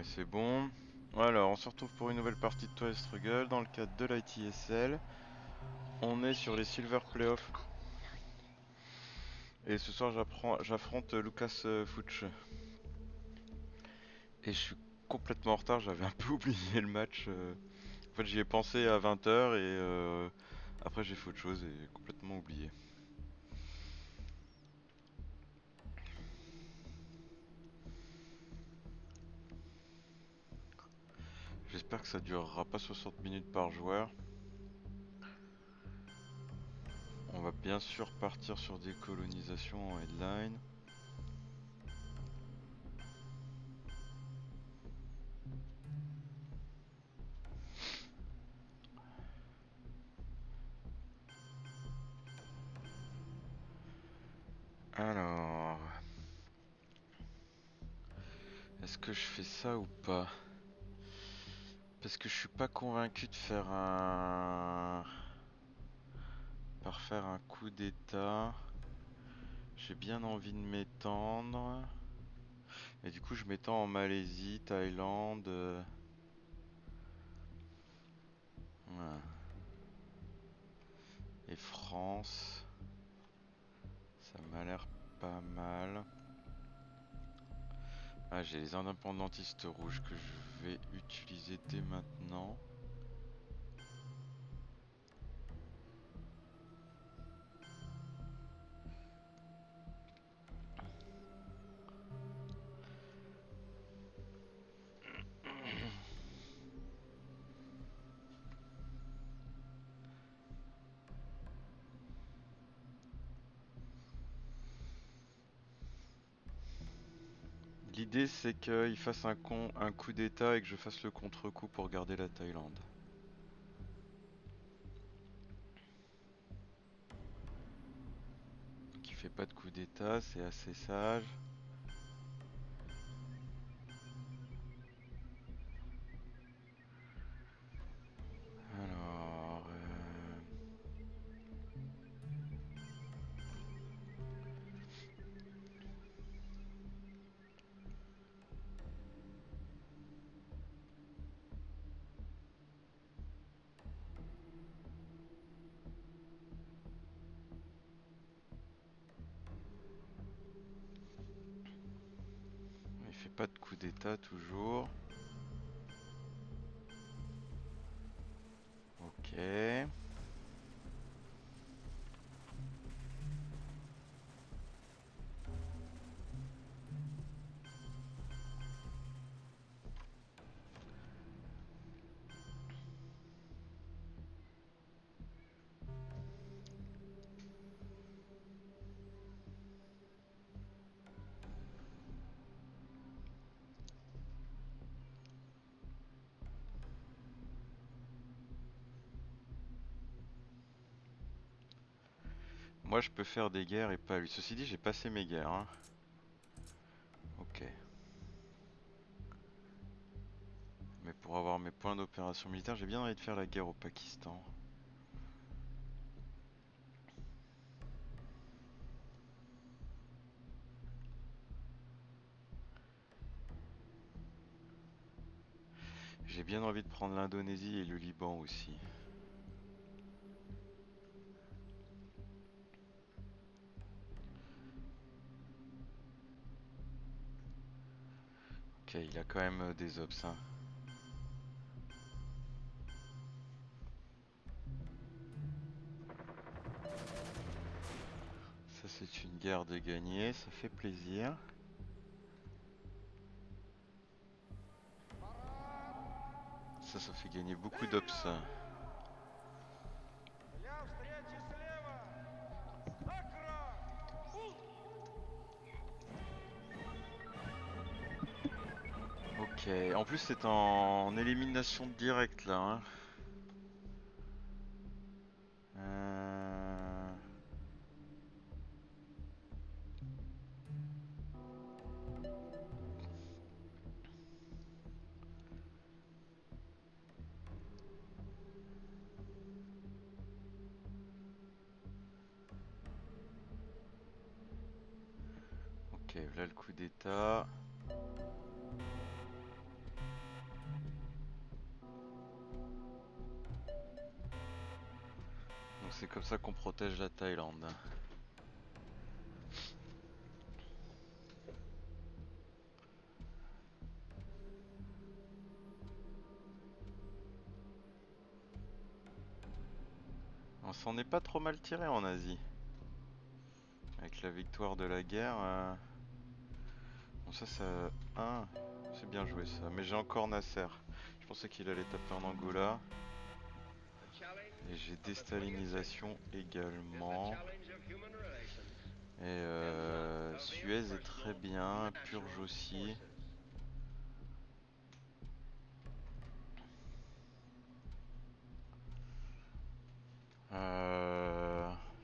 Ouais, c'est bon. Alors, on se retrouve pour une nouvelle partie de Toy Struggle dans le cadre de l'ITSL. On est sur les Silver Playoffs. Et ce soir, j'affronte Lucas Fuchs. Et je suis complètement en retard, j'avais un peu oublié le match. En fait, j'y ai pensé à 20 h et après, j'ai fait autre chose et complètement oublié. J'espère que ça durera pas 60 minutes par joueur. On va bien sûr partir sur des colonisations en headline. Alors, est-ce que je fais ça ou pas? Parce que je suis pas convaincu de faire un coup d'état. J'ai bien envie de m'étendre. Et du coup, je m'étends en Malaisie, Thaïlande. Voilà. Et France. Ça m'a l'air pas mal. Ah, j'ai les indépendantistes rouges que je vais utiliser dès maintenant. L'idée c'est qu'il fasse un coup d'état et que je fasse le contre-coup pour garder la Thaïlande. Donc il fait pas de coup d'état, c'est assez sage. Alors... il fait pas de coup d'état toujours. Ok. Moi je peux faire des guerres et pas lui. Ceci dit, j'ai passé mes guerres. Hein. Ok. Mais pour avoir mes points d'opération militaire, j'ai bien envie de faire la guerre au Pakistan. J'ai bien envie de prendre l'Indonésie et le Liban aussi. Ok, il a quand même des ops. Hein. Ça c'est une guerre de gagner, ça fait plaisir. Ça fait gagner beaucoup d'ops. Ok, en plus c'est en élimination directe là. Hein. Euh... Ok, là le coup d'état. c'est comme ça qu'on protège la Thaïlande. On s'en est pas trop mal tiré en Asie. Avec la victoire de la guerre. Bon ça... Ah, c'est bien joué ça. Mais j'ai encore Nasser. Je pensais qu'il allait taper en Angola. Et j'ai déstalinisation également. Et Suez est très bien. Purge aussi.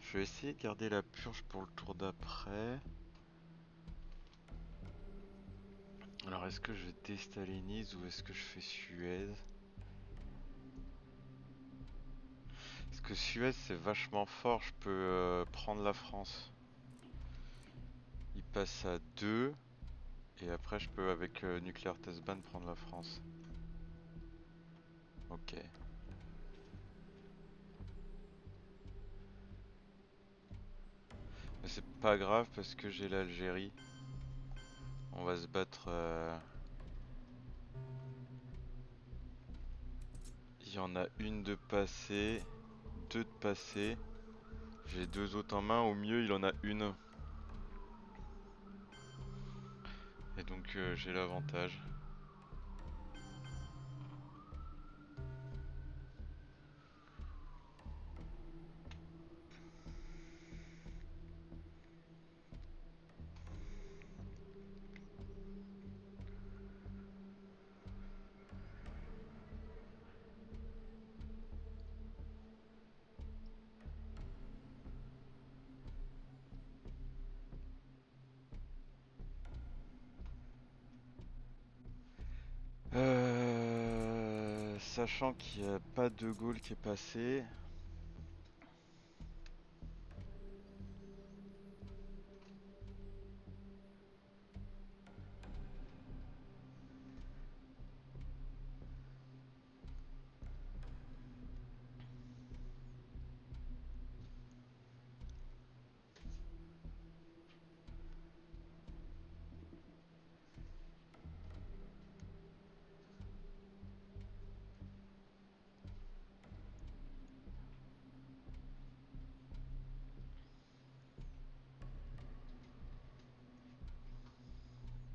Je vais essayer de garder la purge pour le tour d'après. Alors est-ce que je déstalinise ou est-ce que je fais Suez? Parce que Suez c'est vachement fort, je peux prendre la France. Il passe à 2 et après je peux avec Nuclear Test Ban prendre la France. Ok. Mais c'est pas grave parce que j'ai l'Algérie. On va se battre. Il y en a une de passée, deux de passée. J'ai deux autres en main, au mieux il en a une. Et donc j'ai l'avantage. Sachant qu'il n'y a pas de Gaulle qui est passé.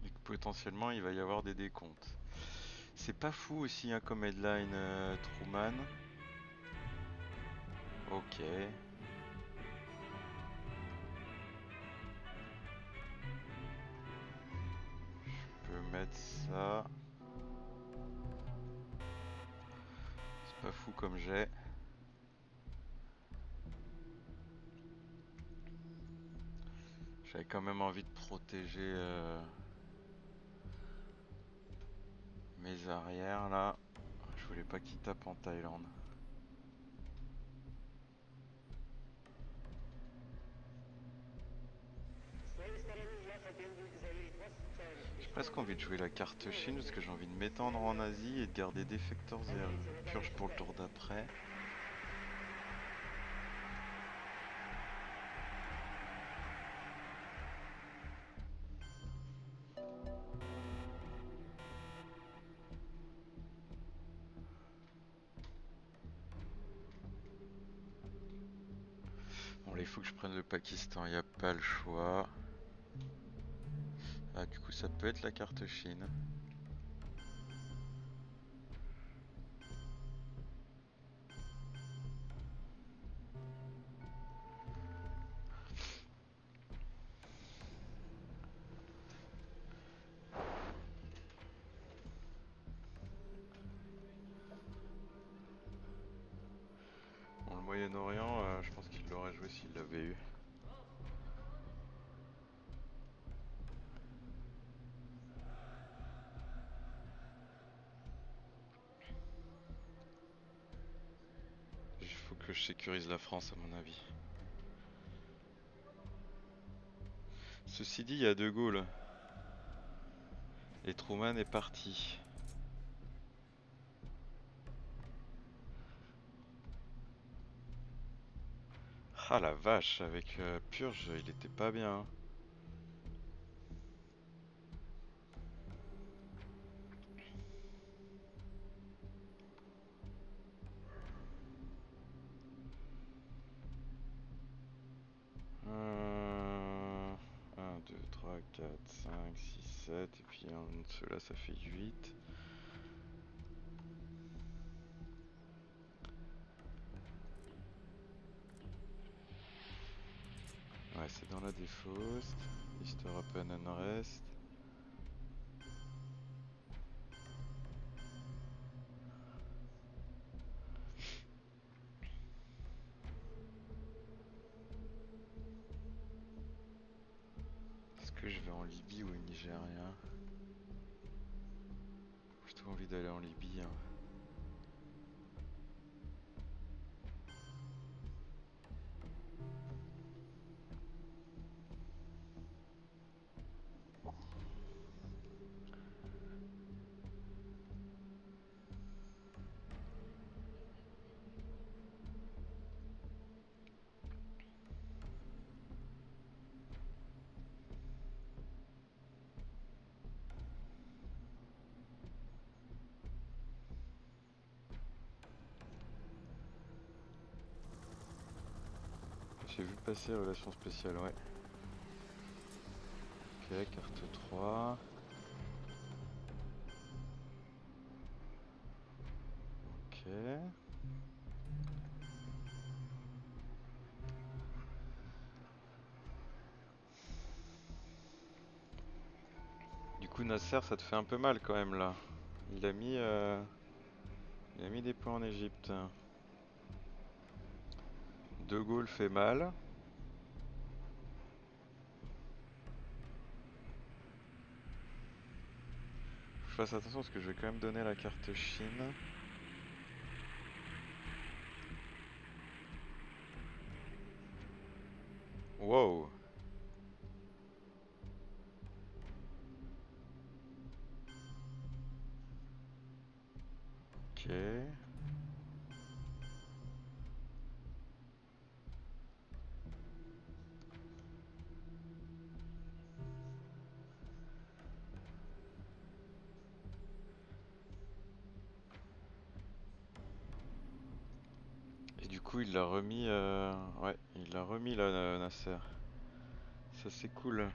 Et que potentiellement il va y avoir des décomptes. C'est pas fou aussi hein, comme headline Truman. Ok. Je peux mettre ça. C'est pas fou comme j'ai. J'avais quand même envie de protéger mes arrières là. Je voulais pas qu'ils tapent en Thaïlande. J'ai presque envie de jouer la carte Chine parce que j'ai envie de m'étendre en Asie et de garder Defectors et Purge pour le tour d'après. Bon là il faut que je prenne le Pakistan, il n'y a pas le choix. Ah du coup ça peut être la carte Chine. Bon le Moyen-Orient je pense qu'il l'aurait joué s'il l'avait eu. Il faut que je sécurise la France à mon avis. Ceci dit, il y a De Gaulle. Et Truman est parti. Ah la vache, avec Purge, il était pas bien. Euh... 1, 2, 3, 4, 5, 6, 7, et puis ceux-là ça fait 8. Ouais, c'est dans la défauste. Easter Open Unrest. Est-ce que je vais en Libye ou au Nigeria? J'ai plutôt envie d'aller en Libye, hein. J'ai vu passer relation spéciale, ouais. Ok, carte 3. Ok. Du coup, Nasser, ça te fait un peu mal quand même là. Il a mis, euh, il a mis des points en Égypte. De Gaulle fait mal. Je fasse attention parce que je vais quand même donner la carte Chine. Wow. Ok. Et du coup, il l'a remis. Ouais, il l'a remis là, Nasser. Ça, c'est cool.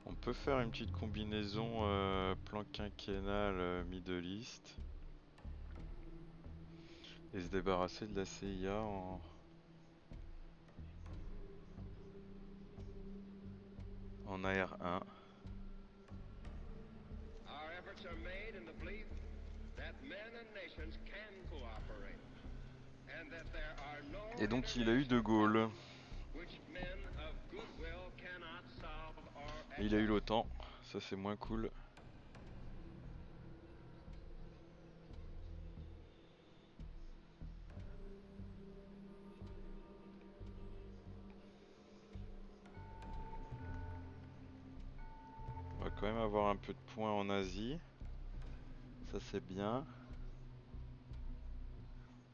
On peut faire une petite combinaison plan quinquennal Middle East et se débarrasser de la CIA en AR1. Et donc il a eu De Gaulle. Et il a eu l'OTAN. Ça c'est moins cool. On va quand même avoir un peu de points en Asie. Ça c'est bien.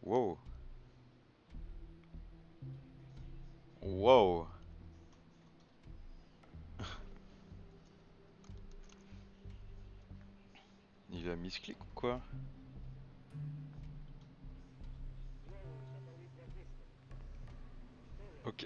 Wow. Wow. Il a mis ce clic ou quoi? Ok.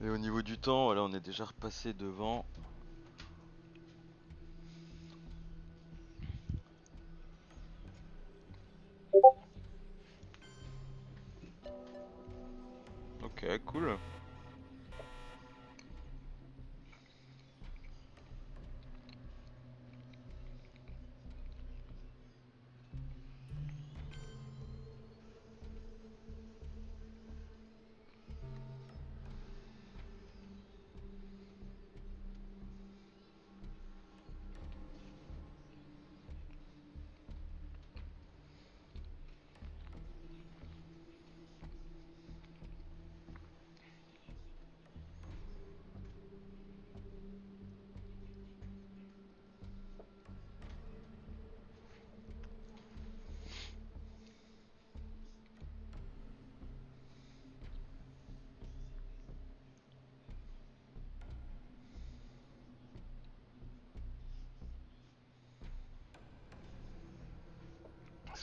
Et au niveau du temps, voilà, on est déjà repassé devant. Ok, cool.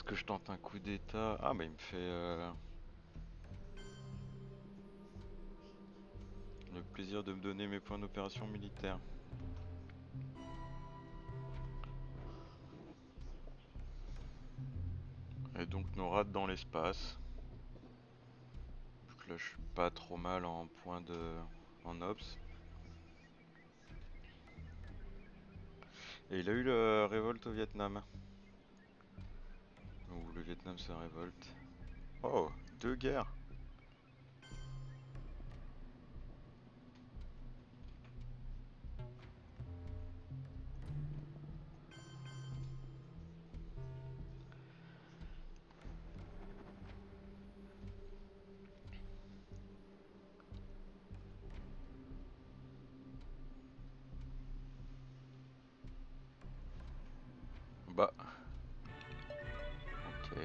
que je tente un coup d'état? Ah bah il me fait le plaisir de me donner mes points d'opération militaire. Et donc nos rats dans l'espace. Donc là je suis pas trop mal en point de... en ops. Et il a eu le révolte au Vietnam. Ou le Vietnam se révolte. Oh, 2 guerres. Bah, ok.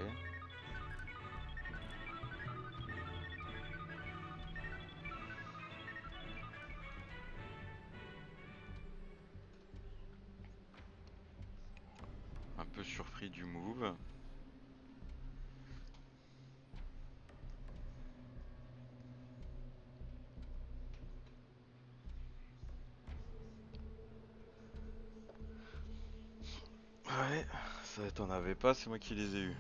Un peu surpris du move. Ouais, ça t'en avais pas, c'est moi qui les ai eus.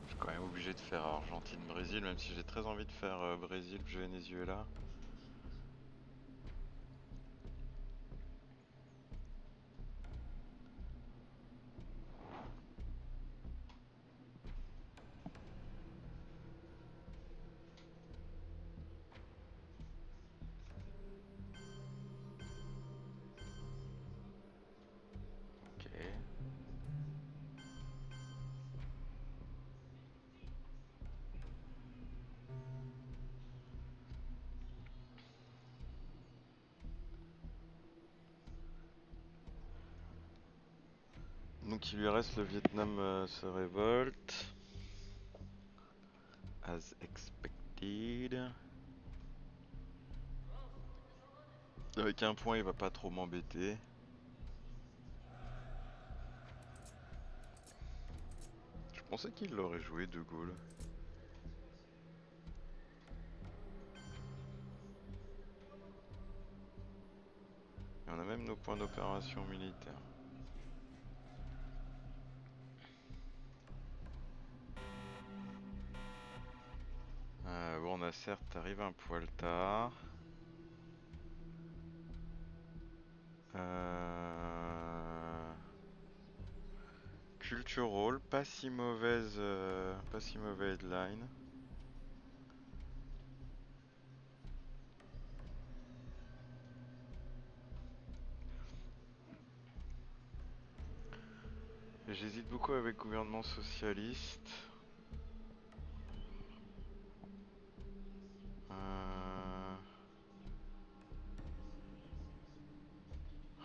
Je suis quand même obligé de faire Argentine-Brésil, même si j'ai très envie de faire Brésil-Venezuela. Ok. Donc il lui reste le Vietnam se révolte. As expected. Avec un point, il va pas trop m'embêter. Je pensais qu'il l'aurait joué, De Gaulle. Et on a même nos points d'opération militaire. Bon, Nasser, t'arrives un poil tard. Euh... Cultural, pas si mauvaise headline. J'hésite beaucoup avec gouvernement socialiste. Euh...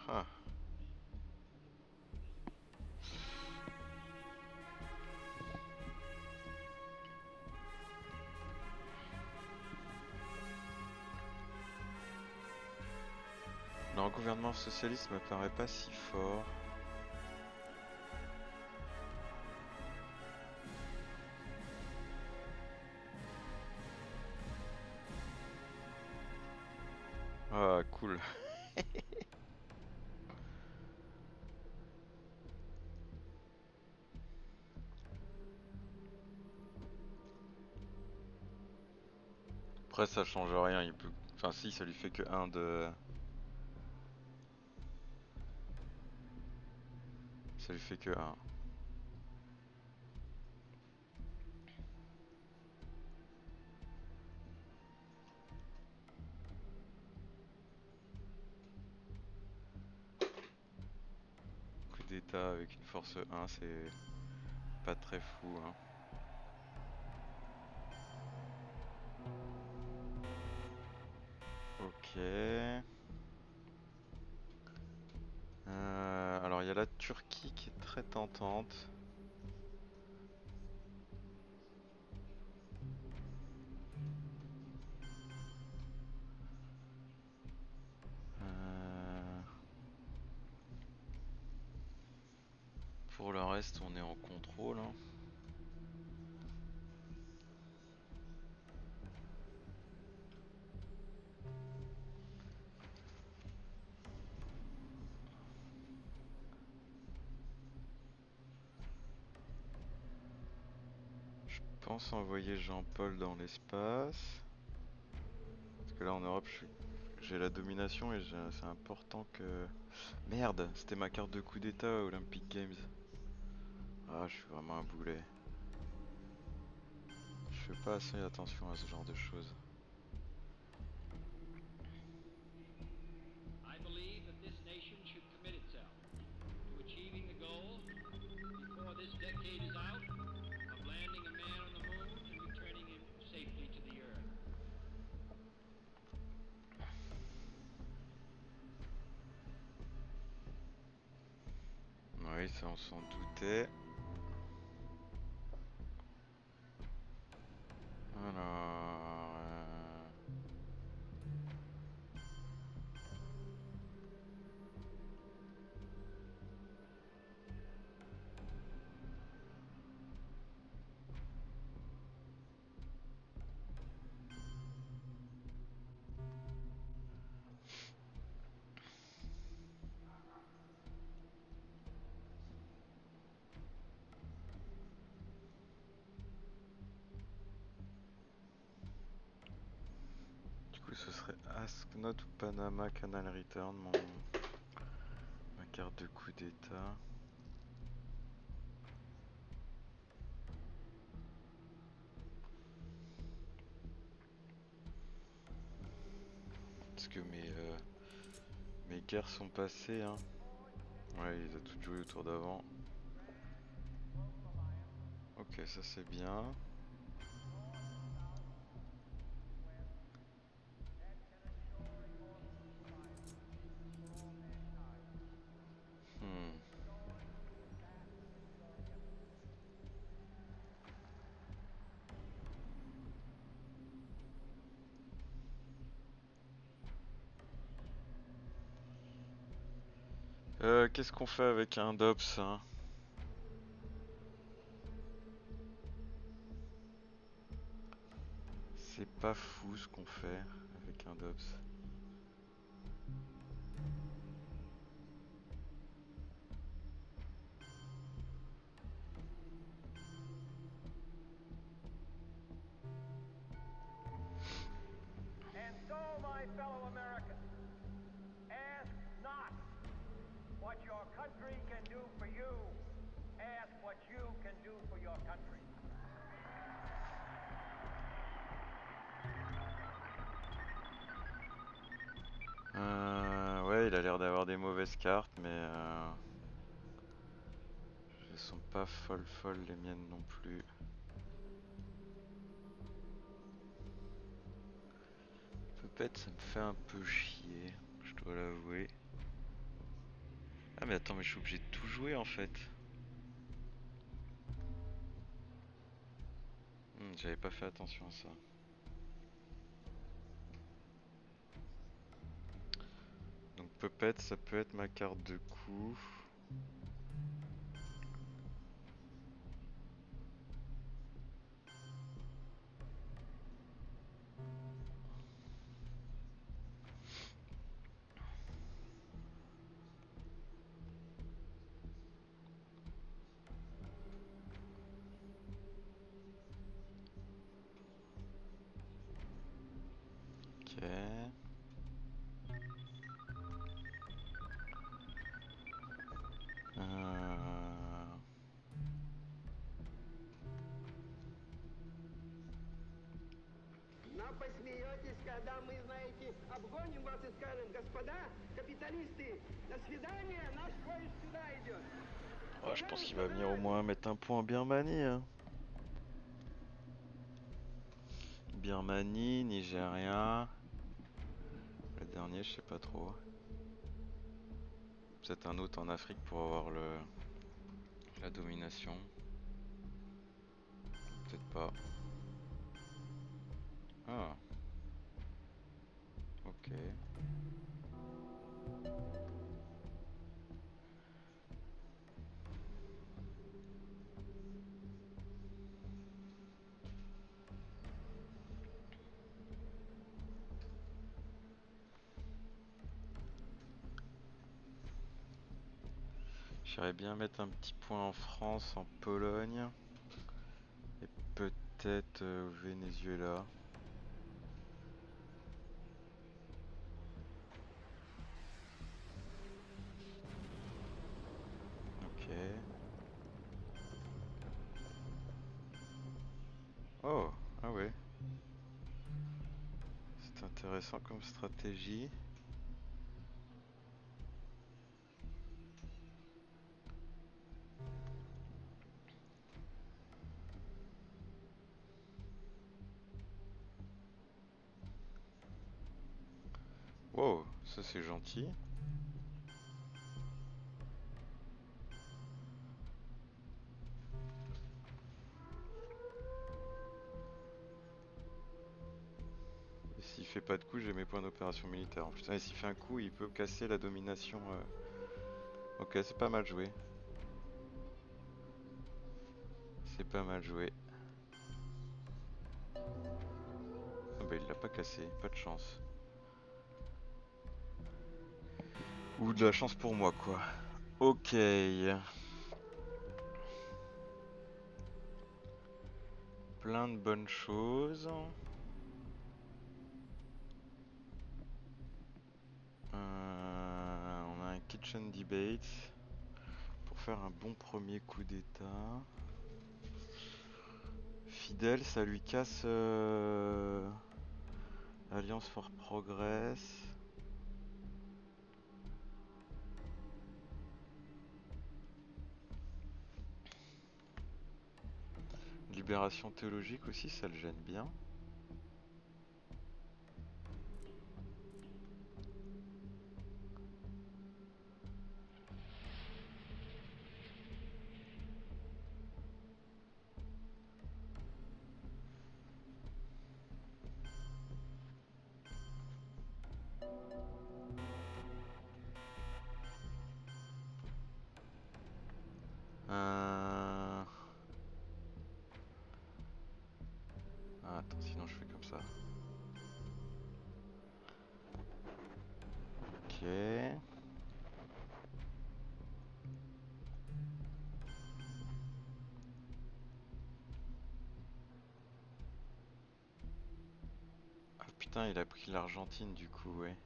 ah. Non, gouvernement socialiste me paraît pas si fort. Ah, cool. Après, ça change rien, il peut... Enfin, si, ça lui fait que 1 de... Ça lui fait que 1. Coup d'état avec une force 1, c'est pas très fou, hein. Ok. Alors il y a la Turquie qui est très tentante. Euh, Pour le reste, on est en contrôle, hein. Je pense envoyer Jean-Paul dans l'espace. Parce que là en Europe, j'ai la domination et c'est important que... Merde, c'était ma carte de coup d'état Olympic Games. Ah, je suis vraiment un boulet. Je fais pas assez attention à ce genre de choses. I believe that this nation should commit itself to achieving the goal, before this decade is out, of landing a man on the moon and returning him safely to the Earth. Oui, ça on s'en doutait. Alors... Du coup, ce serait Asknot ou Panama Canal Return, ma carte de coup d'état. Parce que mes guerres sont passées, hein. Ouais, il a tout joué au tour d'avant. Ok, ça c'est bien. Hmm. Qu'est-ce qu'on fait avec un DOPS, hein? C'est pas fou ce qu'on fait avec un DOPS. And so, my fellow Americans, ask not what your country can do for you. Ask what you can do for your country. Ouais, il a l'air d'avoir des mauvaises cartes, mais elles sont pas folles les miennes non plus. Peut-être ça me fait un peu chier, je dois l'avouer. Ah mais attends, mais je suis obligé de tout jouer en fait. J'avais pas fait attention à ça. Donc peut-être ça peut être ma carte de coup. Ok. Но посмеетесь, когда мы, знаете, обгоним вас и скажем: господа капиталисты, до свидания, наш поезд сюда идет. Oh, je pense qu'il va venir au moins mettre un point en Birmanie, hein. Birmanie, Nigeria. Le dernier, je sais pas trop. Peut-être un autre en Afrique pour avoir la domination. Peut-être pas. Ah. Ok. J'irais bien mettre un petit point en France, en Pologne. Et peut-être au Venezuela. Ok. Oh, ah ouais. C'est intéressant comme stratégie. Wow, ça c'est gentil. Et s'il fait pas de coup, j'ai mes points d'opération militaire. Putain, et s'il fait un coup, il peut casser la domination. Ok, c'est pas mal joué. C'est pas mal joué. Ah bah il l'a pas cassé, pas de chance. Ou de la chance pour moi quoi. Ok. Plein de bonnes choses. On a un kitchen debate pour faire un bon premier coup d'état. Fidel, ça lui casse Alliance for Progress. Libération théologique aussi, ça le gêne bien. Ah, attends, sinon je fais comme ça. Ok. Ah putain, il a pris l'Argentine du coup, ouais.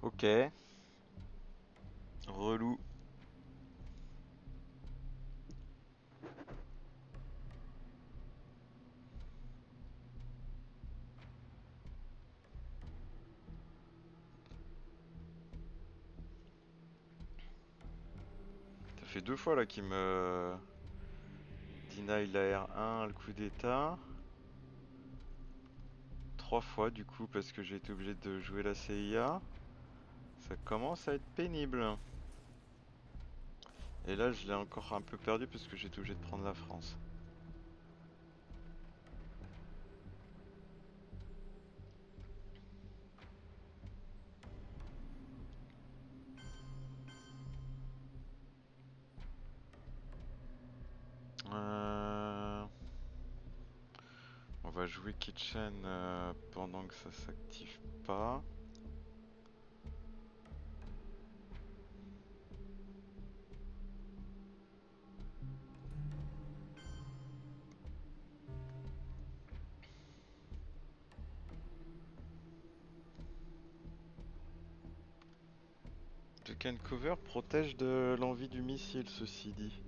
Ok. Relou. Ça fait 2 fois là qu'il me deny la R1, le coup d'état. 3 fois du coup parce que j'ai été obligé de jouer la CIA. Ça commence à être pénible. Et là je l'ai encore un peu perdu parce que j'ai été obligé de prendre la France. Euh, On va jouer Kitchen pendant que ça s'active pas. The Can Cover protège de l'envie du missile, ceci dit.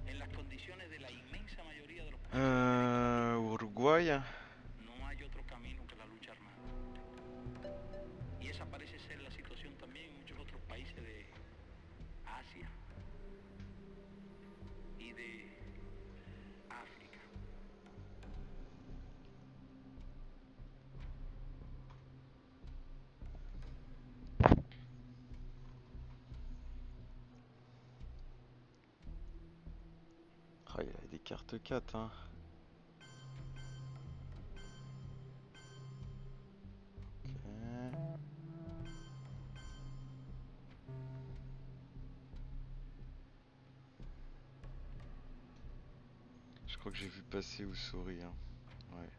En las condiciones de la inmensa mayoría de los países de América Uruguay. no hay otro camino que la lucha armada. Y esa parece ser la situación también en muchos otros países de Asia, Ah, il a des cartes 4, hein. Ok. Je crois que j'ai vu passer Usori, hein. Ouais.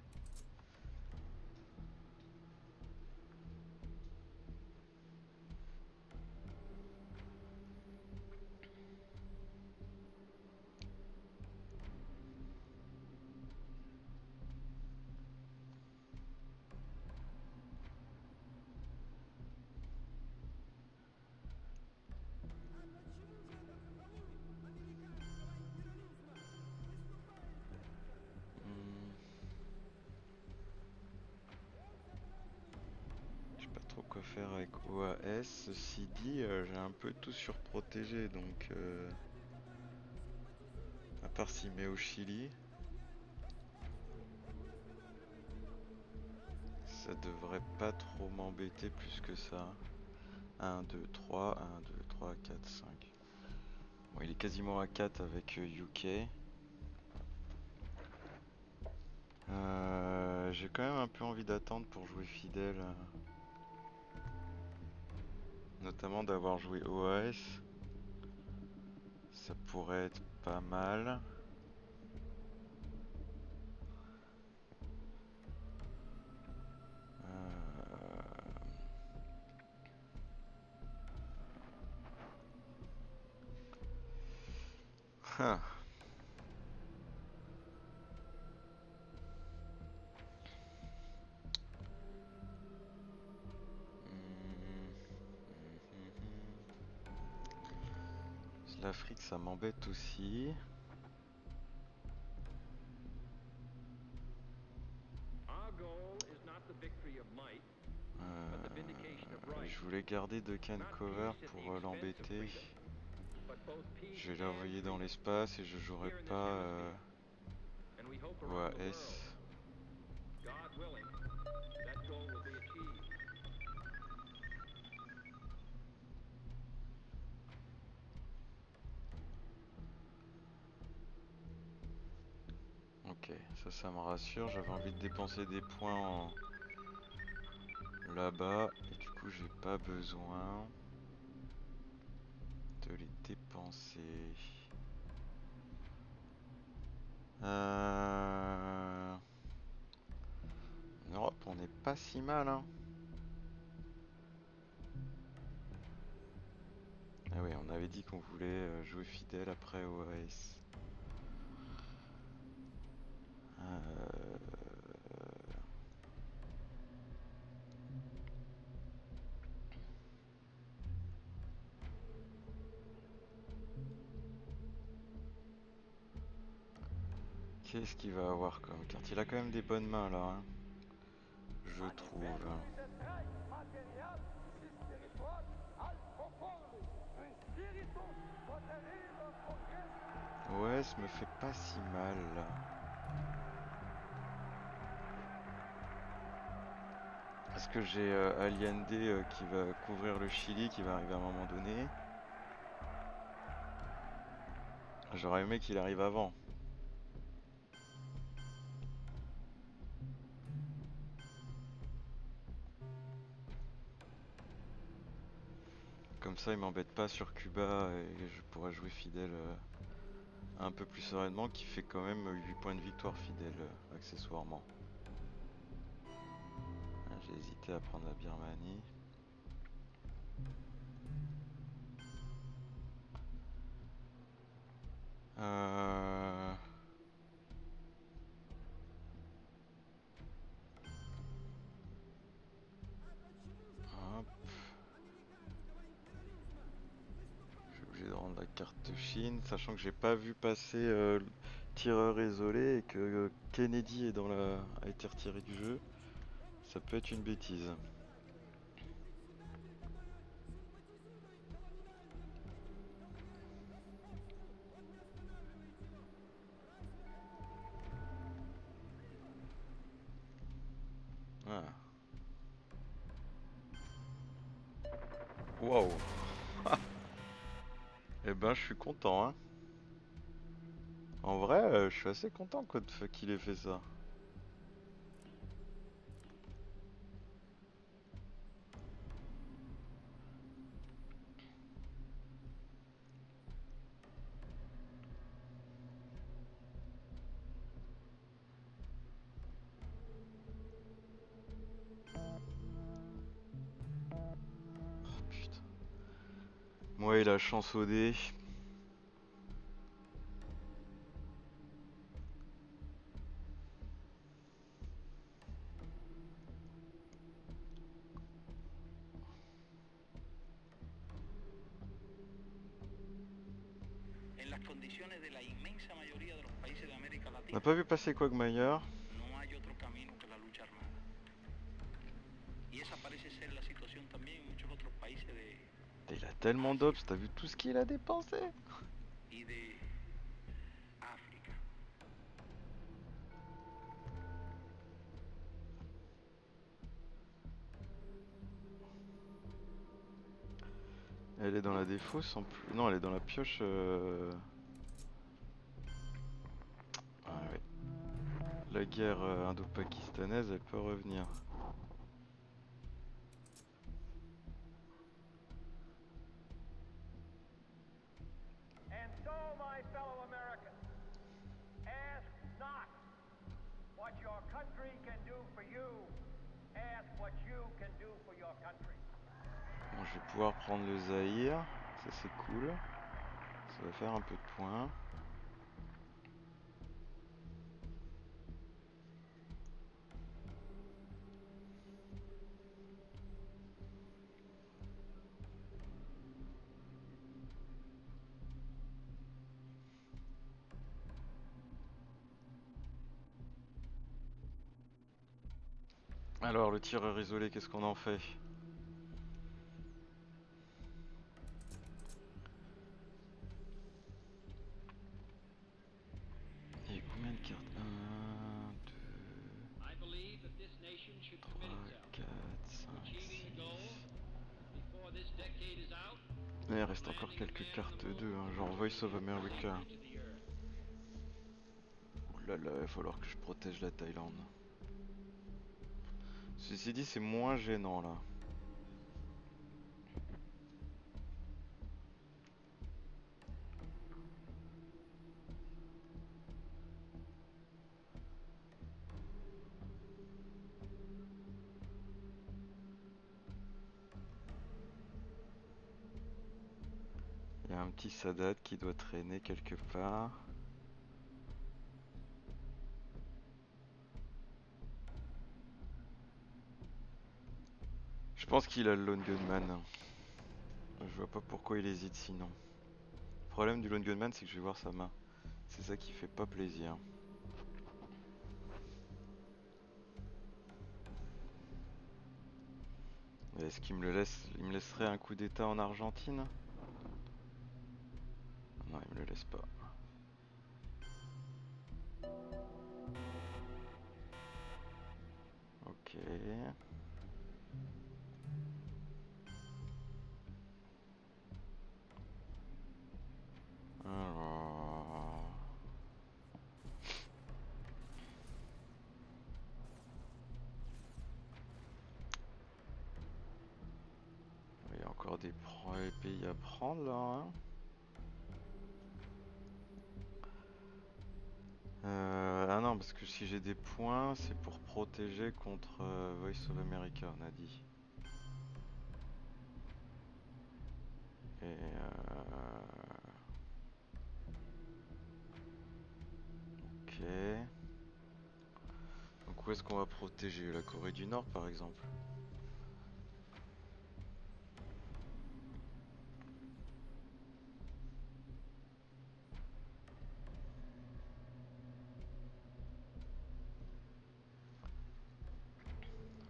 Hmm. Je sais pas trop quoi faire avec OAS. Ceci dit, j'ai un peu tout surprotégé, donc à part s'il met au Chili, ça devrait pas trop m'embêter plus que ça. 1, 2, 3, 1, 2, 3, 4, 5. Bon, il est quasiment à 4 avec UK. J'ai quand même un peu envie d'attendre pour jouer fidèle. Notamment d'avoir joué OAS. Ça pourrait être pas mal. Hein. L'Afrique, ça m'embête aussi. Our goal is not the victory of might, but the vindication of right. Je voulais garder Dukan Not Cover peace at the pour expense of l'embêter. freedom, but both peace Je vais and l'envoyer dans freedom l'espace et je jouerai here in this pas hemisphere. And we hope around the OAS. world, God willing, that goal will be achieved. Ok, ça me rassure. J'avais envie de dépenser des points là-bas. Et du coup, j'ai pas besoin de les dépenser. En Europe, on n'est pas si mal, hein. Ah oui, on avait dit qu'on voulait jouer fidèle après OAS. Qu'est-ce qu'il va avoir comme carte? Il a quand même des bonnes mains là, hein, je trouve. Ouais, ça me fait pas si mal là. Parce que j'ai Allende qui va couvrir le Chili, qui va arriver à un moment donné. J'aurais aimé qu'il arrive avant. Comme ça, il m'embête pas sur Cuba et je pourrais jouer fidèle un peu plus sereinement, qui fait quand même 8 points de victoire fidèle accessoirement. J'ai hésité à prendre la Birmanie. Hop. Je suis obligé de rendre la carte Chine, sachant que j'ai pas vu passer le tireur isolé et que Kennedy est a été retiré du jeu. Ça peut être une bêtise. Ah. Wow. Eh ben, je suis content, hein. En vrai, je suis assez content qu'il ait fait ça. Oh putain. Moi, il a chance au dé. En las condiciones de la inmensa mayoría de los países de América On n'a Latina, pas vu passer Quagmire. no hay otro camino que la lucha armada. Y esa parece ser la situación también en muchos otros países de Il a tellement d'obs, t'as vu tout ce qu'il a dépensé? y de África. Elle est dans la défausse en plus. Non, elle est dans la pioche. Ah ouais. La guerre indo-pakistanaise, elle peut revenir. And so, my fellow Americans, ask not what your country can do for you. Ask what you can do for your country. Bon, je vais pouvoir prendre le Zaïre. Ça, c'est cool. Ça va faire un peu de points. Alors, le tireur isolé, qu'est-ce qu'on en fait? Et combien de cartes? 1, 2, I believe that this nation should 3, commit itself 4, to 5, achieving the goal 6. before this decade is out Il of reste encore landing a quelques man on cartes the 2, moon hein, and genre Voice of returning him America. safely to the earth. Ouh là là, il va falloir que je protège la Thaïlande. Ceci dit, c'est moins gênant là. Il y a un petit Sadat qui doit traîner quelque part. Je pense qu'il a le Lone Gunman. Je vois pas pourquoi il hésite sinon. Le problème du Lone Gunman, c'est que je vais voir sa main. C'est ça qui fait pas plaisir. Est-ce qu'il me le laisse, il me laisserait un coup d'état en Argentine? Non, il me le laisse pas. Ok. Alors... Il y a encore des pays à prendre là. Hein. Ah non, parce que si j'ai des points, c'est pour protéger contre Voice of America, on a dit. Et ok. Donc où est-ce qu'on va protéger? La Corée du Nord par exemple?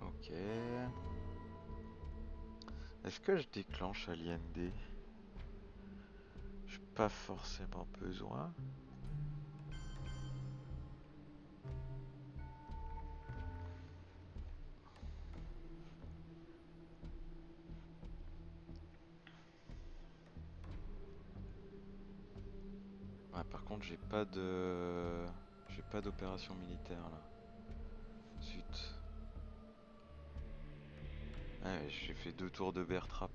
Ok. Est-ce que je déclenche Alien D? J'ai pas forcément besoin. Ouais, par contre j'ai pas d'opération militaire là. Zut. Ouais, j'ai fait 2 tours de bear trap.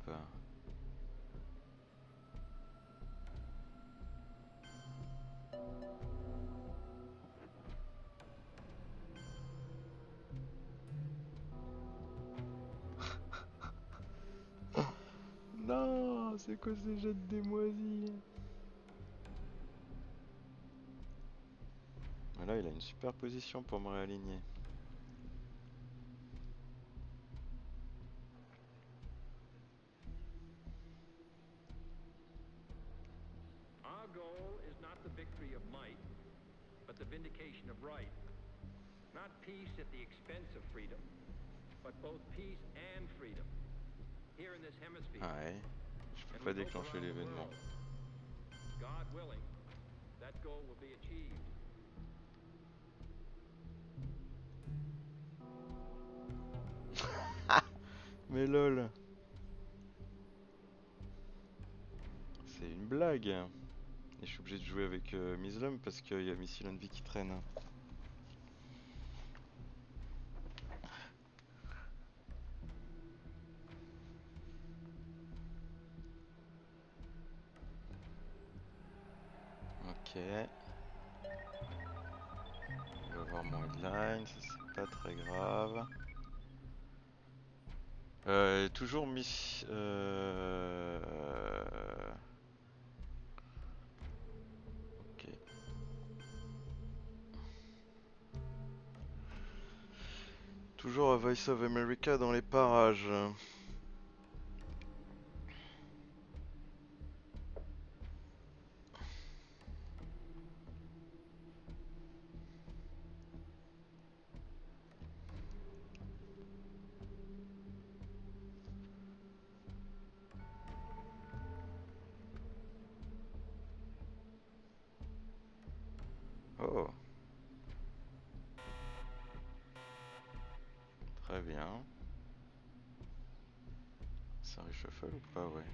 Non, c'est quoi ces jets de démoisis? Là, il a une super position pour me réaligner. Our goal is not the victory of might, but the vindication of right. Not peace at the expense of freedom, but both peace and freedom. Here in this hemisphere, Ouais, je peux and pas we hope déclencher around the l'événement. world. God willing, that goal will be achieved. Mais lol, c'est une blague. Et je suis obligé de jouer avec Mislum parce qu'il y a Missile Envy qui traîne. Ok. On va voir mon headline, ça c'est pas très grave. Toujours Miss... Ok. Toujours à Voice of America dans les parages. Oh, très bien. C'est un reshuffle ou pas? Ouais.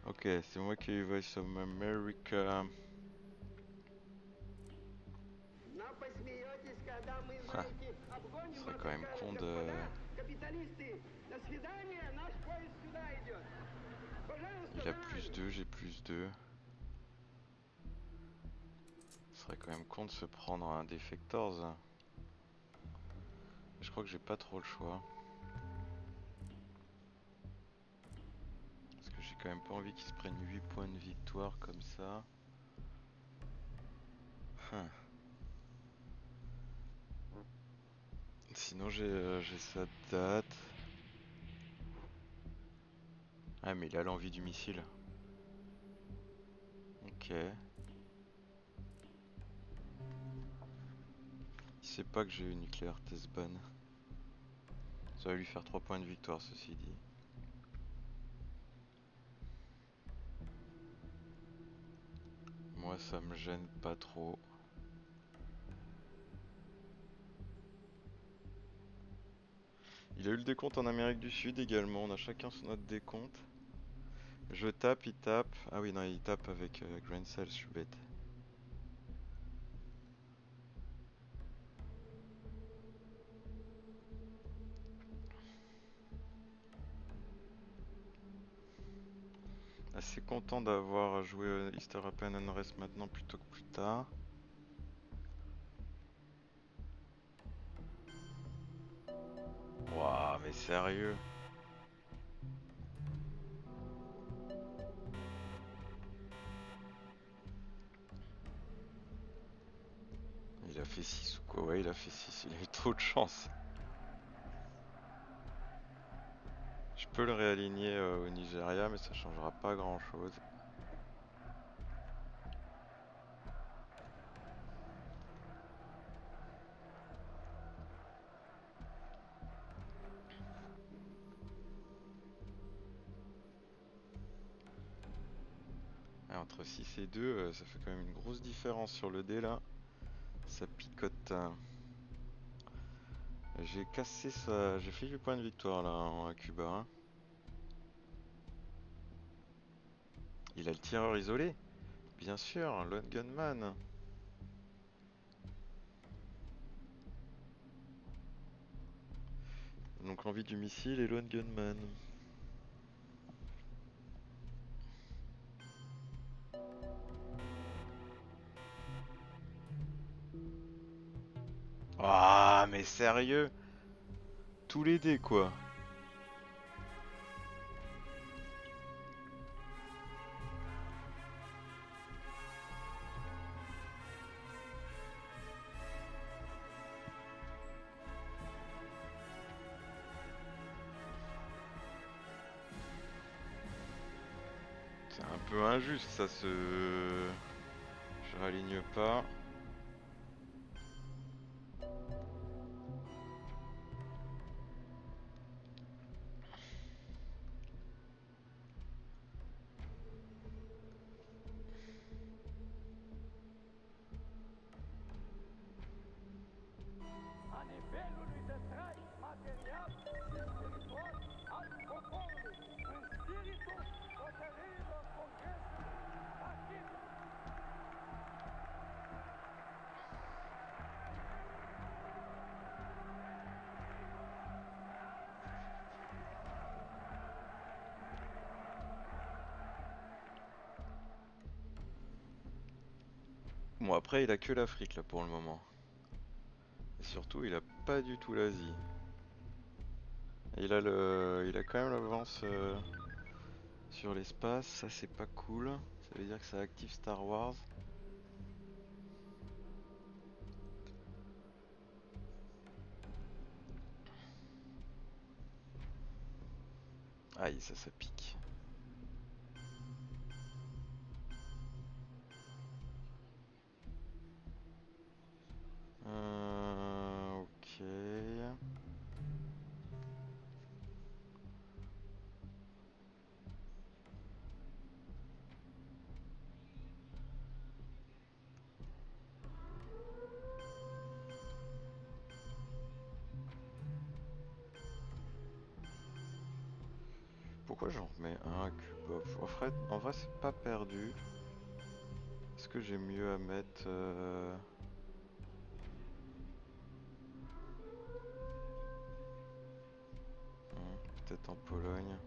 Ok, c'est moi qui ai eu Voice of America. Но посмеетесь, когда мы, Ah, знаете, обгоним ce serait вас quand и même скажем, con господа, de... капиталисты, до свидания, наш поезд сюда идет. Пожалуйста, Il a за plus нами. 2, j'ai plus 2. Ce serait quand même con de se prendre un Defectors. Je crois que j'ai pas trop le choix. Parce que j'ai quand même pas envie qu'ils se prennent 8 points de victoire comme ça. Hein. Sinon j'ai sa date. Ah mais il a l'envie du missile. Ok. Il sait pas que j'ai eu nucléaire test ban. Ça va lui faire 3 points de victoire ceci dit. Moi ça me gêne pas trop. Il a eu le décompte en Amérique du Sud également, on a chacun son autre décompte. Je tape, il tape. Ah oui non il tape avec Grain Cell, je suis bête. Assez content d'avoir joué Easter Open Unrest maintenant plutôt que plus tard. Waouh mais sérieux? Il a fait 6 ou quoi? Ouais il a fait 6, il a eu trop de chance. Je peux le réaligner au Nigeria mais ça changera pas grand chose. Entre 6 et 2, ça fait quand même une grosse différence sur le dé là. Ça picote. J'ai cassé ça. J'ai fait 8 points de victoire là à Cuba. Hein. Il a le tireur isolé. Bien sûr, lone gunman. Donc l'envie du missile et lone gunman. Ah, mais sérieux? Tous les dés quoi. C'est un peu injuste ça se... Je raligne pas. A nivelului de trai material și spiritual al poporului, în spiritul hotărârilor Congresului partid. Bon après il a que l'Afrique là pour le moment. Et surtout il a pas du tout l'Asie. Il a quand même l'avance sur l'espace, ça c'est pas cool. Ça veut dire que ça active Star Wars. Aïe, ça pique. Ok. Pourquoi j'en remets un cube off? En vrai c'est pas perdu. Est-ce que j'ai mieux à mettre peut-être en Pologne.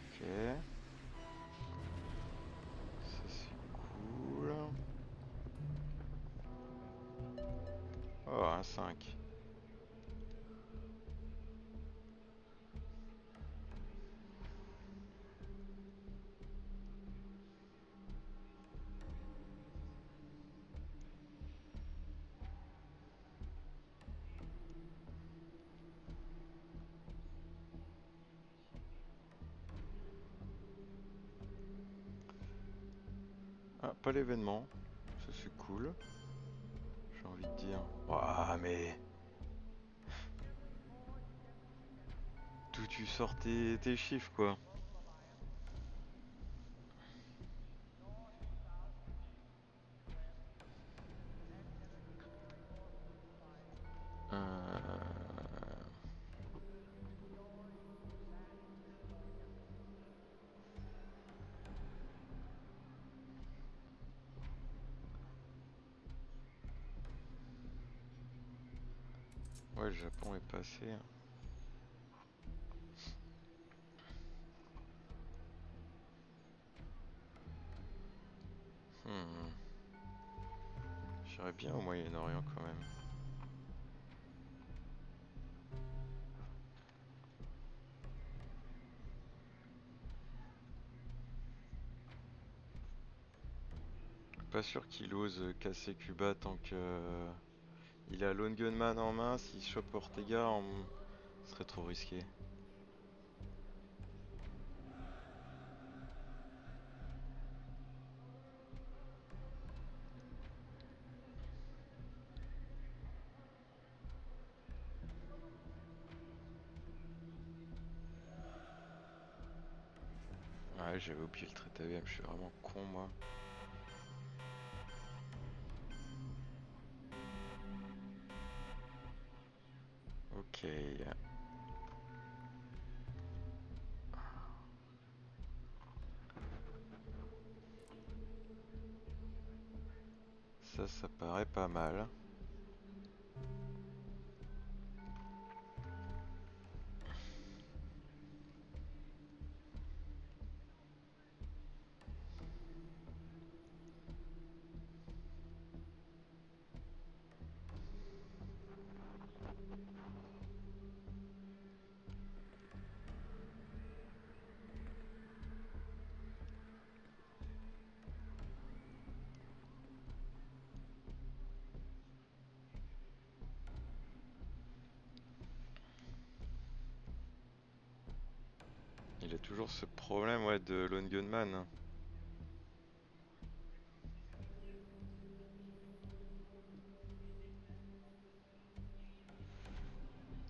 Ok. Ça c'est cool. Oh, un 5. Ah, pas l'événement. Ça c'est cool. J'ai envie de dire. Ouah, mais... D'où tu sors tes chiffres quoi. Ouais, le Japon est passé. Hmm. J'irais bien au Moyen-Orient quand même. Pas sûr qu'il ose casser Cuba tant que il a Lone Gunman en main. S'il chope Ortega, ce serait trop risqué. Ouais, j'avais oublié le trait AVM, je suis vraiment con moi. Ok. Ça paraît pas mal. Il a toujours ce problème ouais, de lone gunman.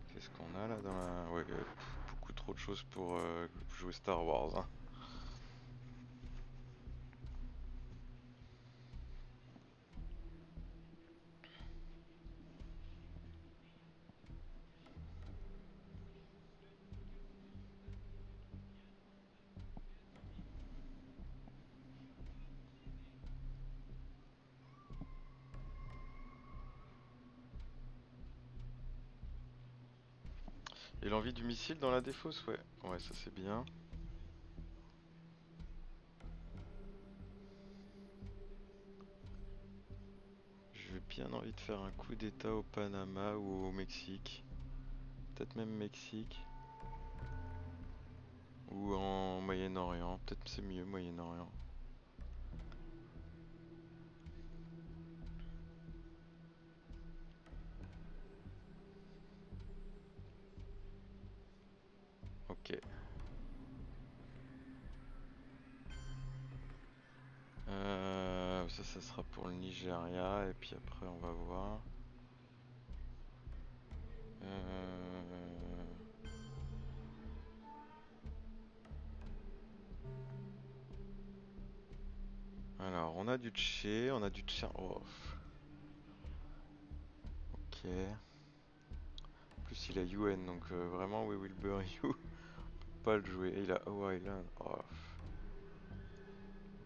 Qu'est-ce qu'on a là dans la... Ouais, beaucoup trop de choses pour jouer Star Wars. Hein. Et l'envie du missile dans la défausse, ouais. Ouais, ça c'est bien. J'ai bien envie de faire un coup d'état au Panama ou au Mexique. Peut-être même Mexique. Ou en Moyen-Orient. Peut-être c'est mieux Moyen-Orient. Ok. Ça sera pour le Nigeria. Et puis après on va voir. Alors on a du Tché, on a du Tcharov. Ok. En plus il a UN donc vraiment we will bury you. On peut pas le jouer. Et il a Hawaii Island. Oh.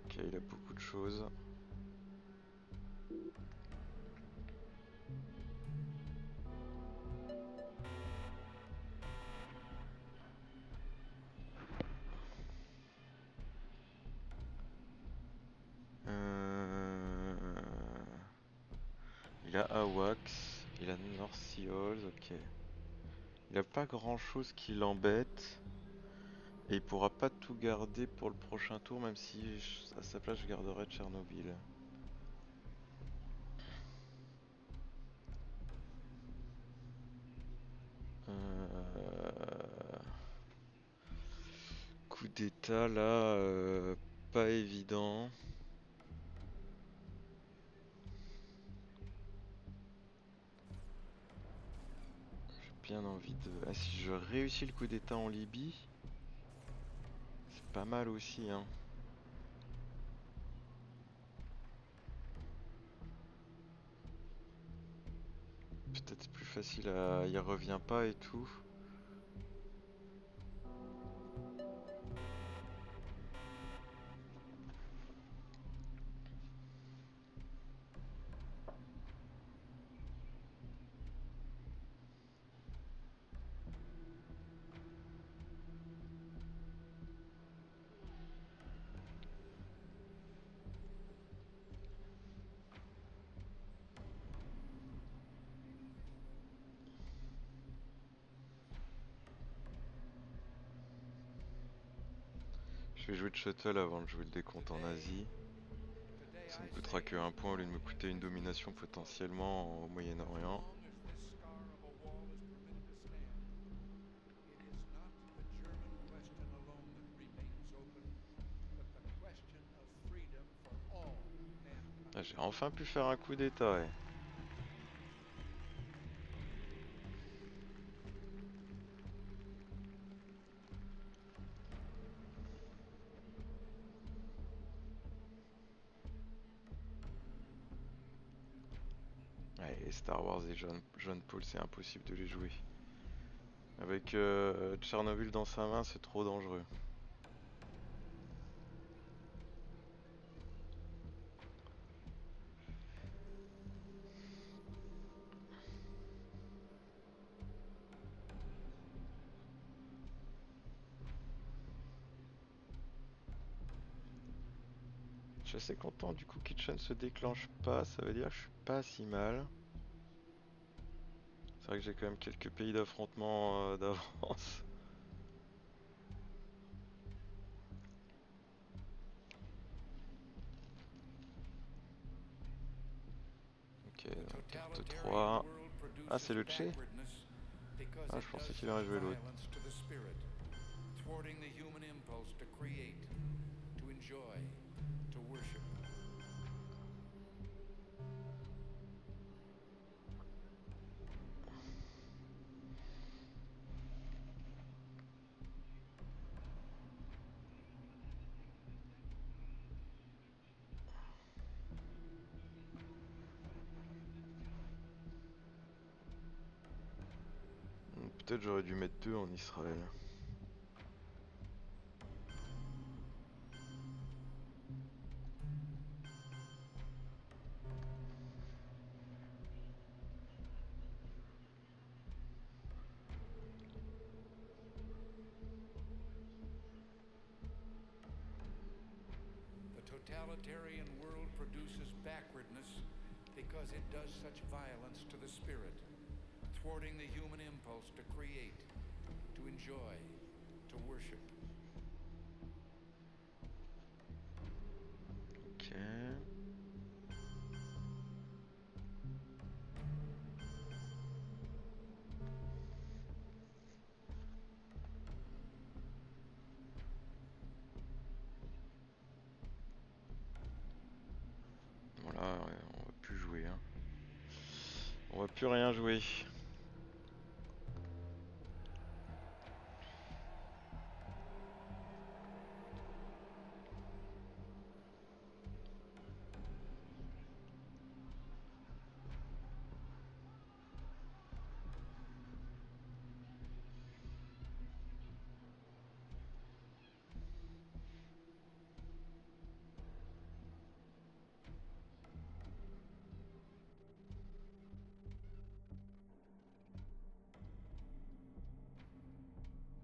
Ok, il a beaucoup de choses. Il a Awax, il a North Seals, ok. Il a pas grand chose qui l'embête. Et il pourra pas tout garder pour le prochain tour, même si à sa place je garderais Tchernobyl. Coup d'état là, pas évident. J'ai bien envie de... Ah, si je réussis le coup d'état en Libye, c'est pas mal aussi hein. Peut-être plus facile à... Il revient pas et tout. Je vais jouer de shuttle avant de jouer le décompte en Asie. Ça me coûtera que 1 point au lieu de me coûter une domination potentiellement au Moyen-Orient. Ah, j'ai enfin pu faire un coup d'état, ouais. Star Wars et John Paul, c'est impossible de les jouer. Avec Tchernobyl dans sa main, c'est trop dangereux. Je suis assez content du coup Kitchen se déclenche pas, ça veut dire que je suis pas si mal. C'est vrai que j'ai quand même quelques pays d'affrontement d'avance. Ok, donc carte 3. Ah, c'est le Tché? Ah, je pensais qu'il aurait joué l'autre. Thwarting the human impulse to create, to enjoy, to worship. Peut-être j'aurais dû mettre 2 en Israël. The totalitarian world produces backwardness because it does such violence to the spirit, thwarting the human impulse to create, to enjoy, to worship. Ok. Voilà, ouais, on va plus jouer, hein. On va plus rien jouer.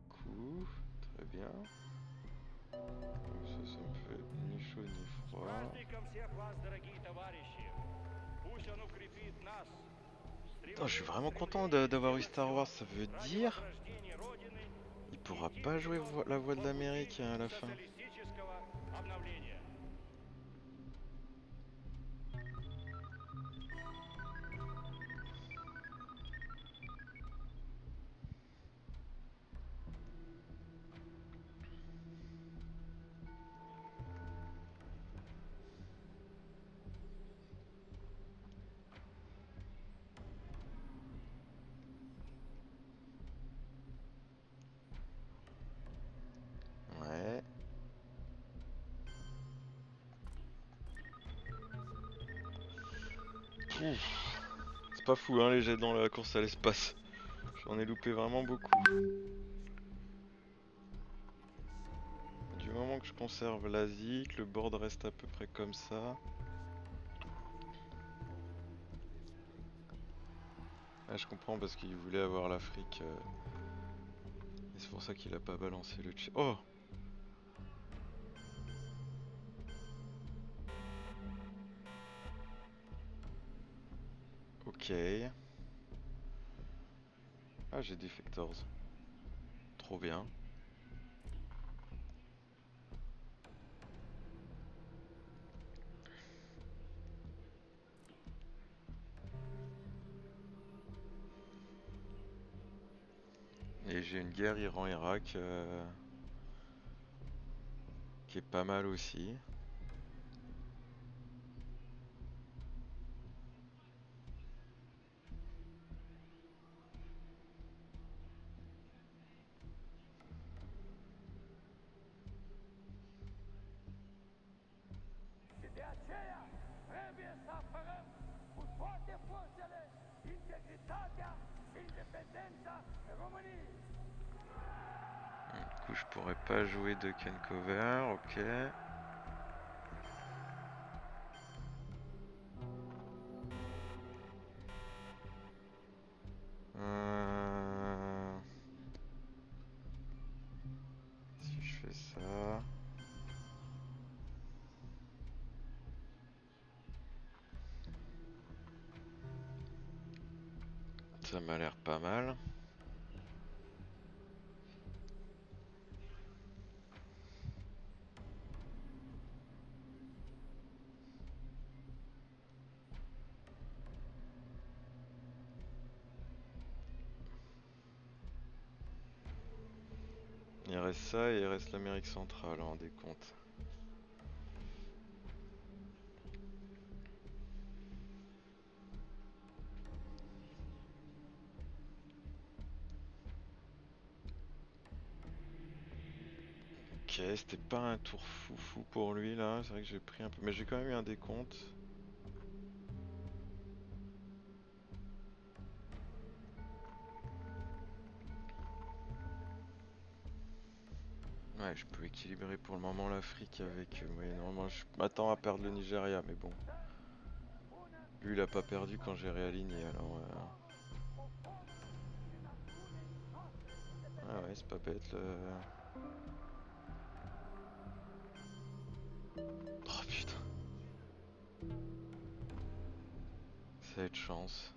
Coup, très bien. Ça me fait ni chaud ni froid. Праздником всех вас, дорогие товарищи! Пусть он укрепит нас. Putain, je suis vraiment content d'avoir eu Star Wars, ça veut dire il pourra pas jouer la voix de l'Amérique à la fin. социалистического обновления. Ouais. C'est pas fou hein les jets dans la course à l'espace. J'en ai loupé vraiment beaucoup. Du moment que je conserve l'Asie, que le board reste à peu près comme ça. Ah, je comprends parce qu'il voulait avoir l'Afrique. Et c'est pour ça qu'il a pas balancé le Tchèque. Oh! Ok. Ah, j'ai Defectors. Trop bien. Et j'ai une guerre Iran-Irak qui est pas mal aussi. Du coup, je pourrais pas jouer de Ken Cover, ok. Si je fais ça... Ça m'a l'air pas mal. Il reste ça et il reste l'Amérique centrale en décompte. Ok, c'était pas un tour fou pour lui là, c'est vrai que j'ai pris un peu, mais j'ai quand même eu un décompte. Ouais, je peux équilibrer pour le moment l'Afrique avec... oui, normalement je m'attends à perdre le Nigeria, mais bon. Lui il a pas perdu quand j'ai réaligné, alors... Ah ouais, c'est pas bête le... Oh putain. Ça a de chance.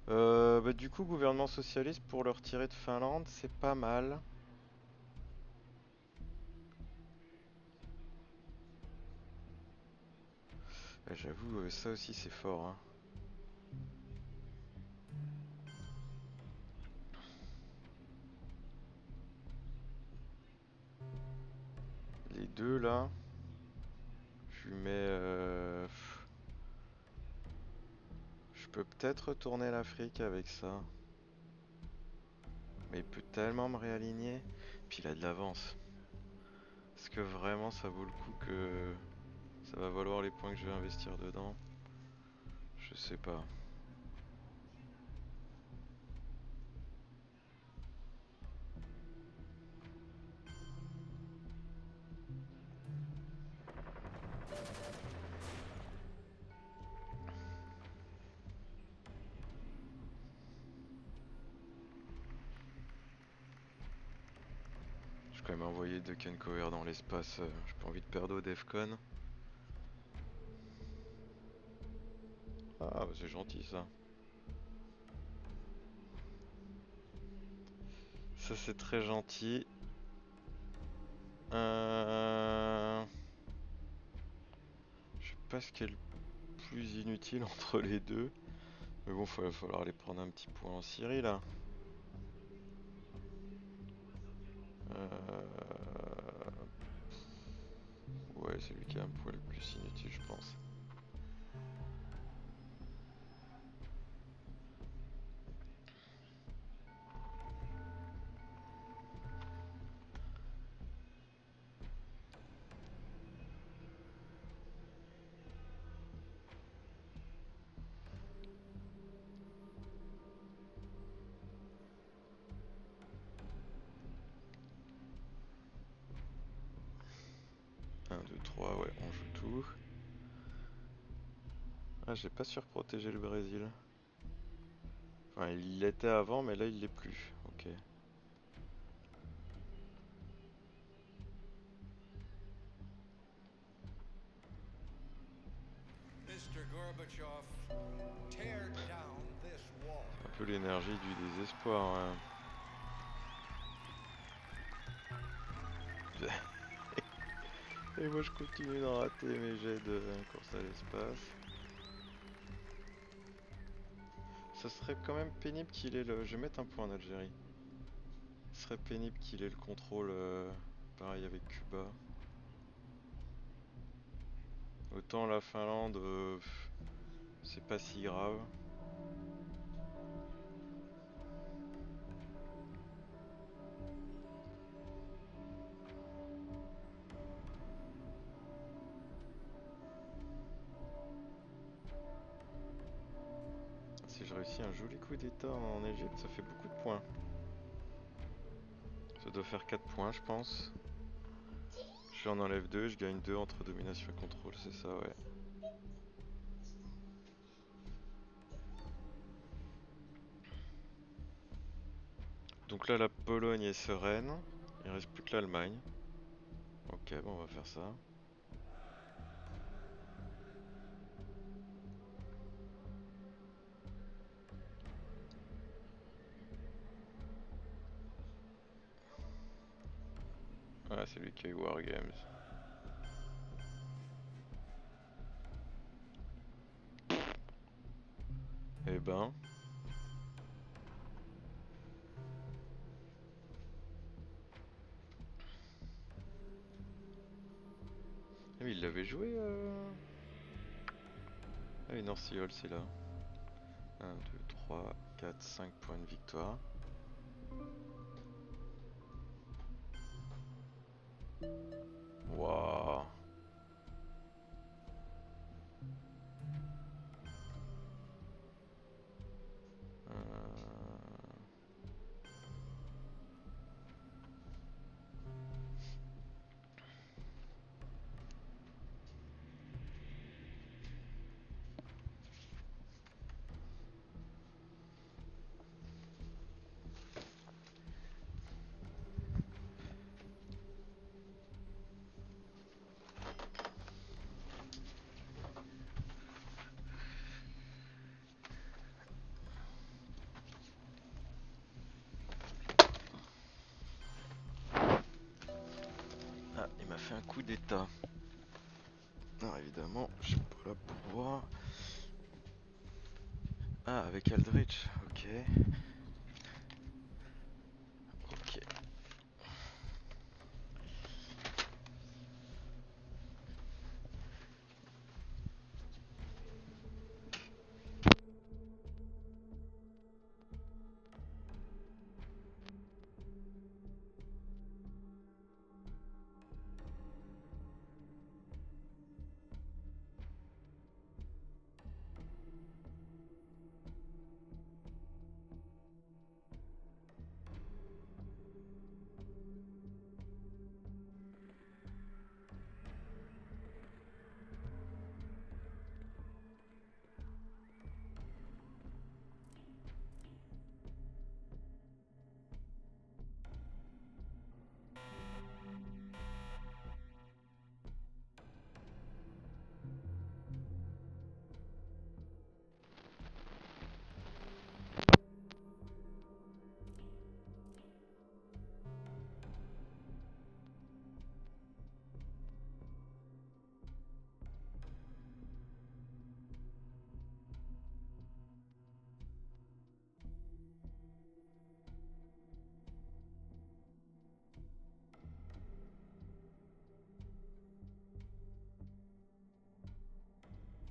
Bah, du coup, gouvernement socialiste pour le retirer de Finlande, c'est pas mal. J'avoue, ça aussi c'est fort, hein. Les deux là, je lui mets... je peux peut-être retourner l'Afrique avec ça. Mais il peut tellement me réaligner. Puis il a de l'avance. Est-ce que vraiment ça vaut le coup que ça va valoir les points que je vais investir dedans? Je sais pas. Je vais quand même envoyer de Ken Cover dans l'espace. J'ai pas envie de perdre au Defcon. Ah, bah c'est gentil ça. Ça c'est très gentil. Je sais pas ce qui est le plus inutile entre les deux. Mais bon, il va falloir aller prendre un petit point en Syrie là. Ouais, c'est lui qui a un poil plus inutile, je pense. Un, 2, 3, ouais, on joue tout. Ah, j'ai pas surprotégé le Brésil. Enfin, il l'était avant, mais là, il l'est plus. Ok. Mr. Gorbachev, tear down this wall. Un peu l'énergie du désespoir, hein. Et moi, je continue d'en rater mes jets de course à l'espace. Ça serait quand même pénible qu'il ait le... Je vais mettre un point en Algérie. Ce serait pénible qu'il ait le contrôle, pareil avec Cuba. Autant la Finlande, c'est pas si grave. réussi un joli coup d'état en Égypte, ça fait beaucoup de points. Ça doit faire 4 points, je pense. Je en enlève 2, je gagne 2 entre domination et contrôle, c'est ça, ouais. Donc là, la Pologne est sereine. Il reste plus que l'Allemagne. Ok, bon, on va faire ça. Ah, c'est lui qui a eu Wargames. Eh ben. Ah oui, il l'avait joué Ah oui, Norciol, c'est là. 1, 2, 3, 4, 5 points de victoire. Waouh. Ah, il m'a fait un coup d'état. Alors évidemment, je suis pas là pour voir. Ah, avec Aldrich, ok. Ok.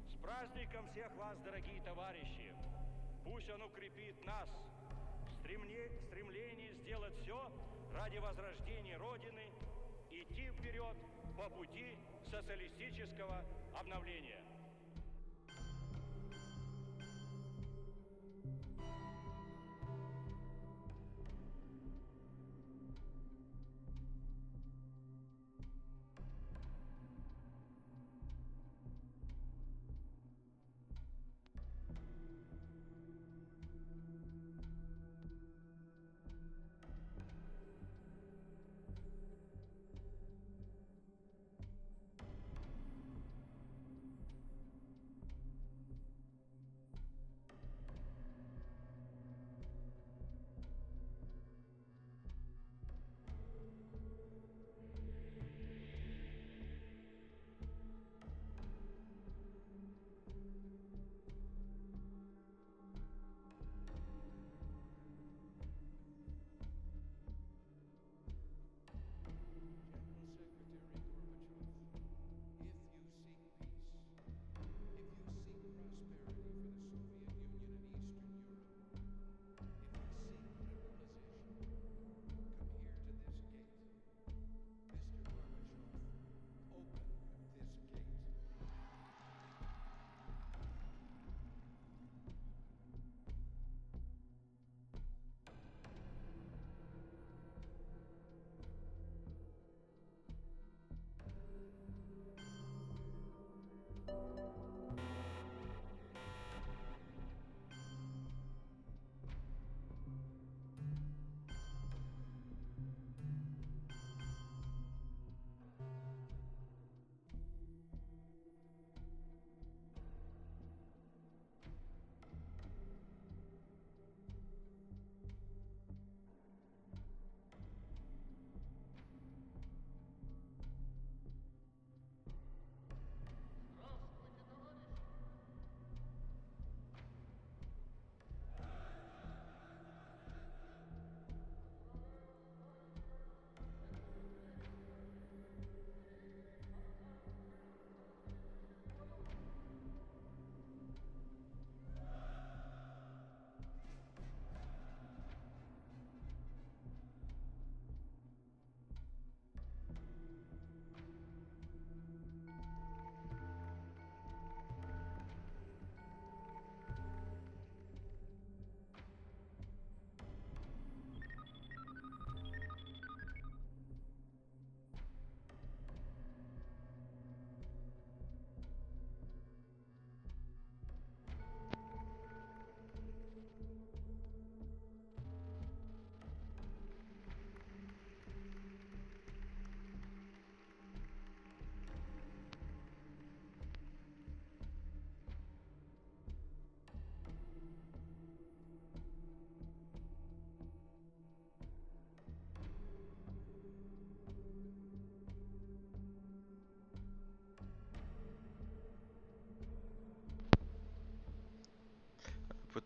С праздником всех вас, дорогие товарищи! Пусть он укрепит нас в стремлении сделать все ради возрождения Родины, идти вперед по пути социалистического обновления.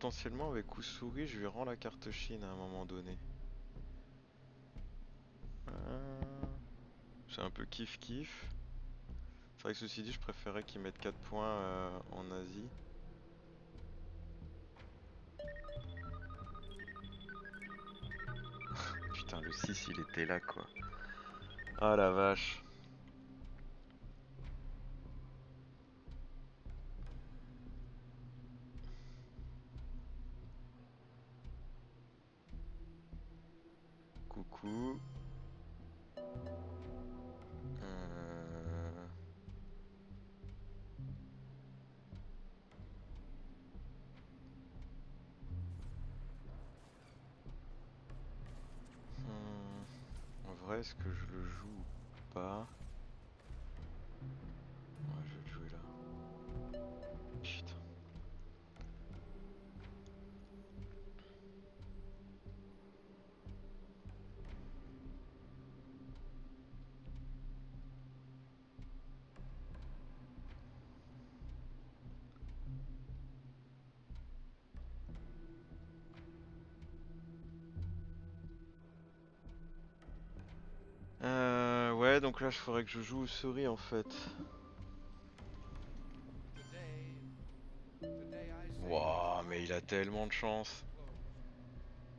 potentiellement avec Usuri, je lui rends la carte Chine à un moment donné. C'est un peu kiff-kiff. C'est vrai que ceci dit, je préférais qu'ils mettent 4 points en Asie. Putain, le 6 il était là quoi. Ah la vache. Coucou. Euh... En vrai, est-ce que je le joue ou pas? Ouais, je vais le jouer là. Putain. Ouais, donc là, il faudrait que je joue Usuri en fait. Today I say Wouah, this mais il a tellement de chance. closed.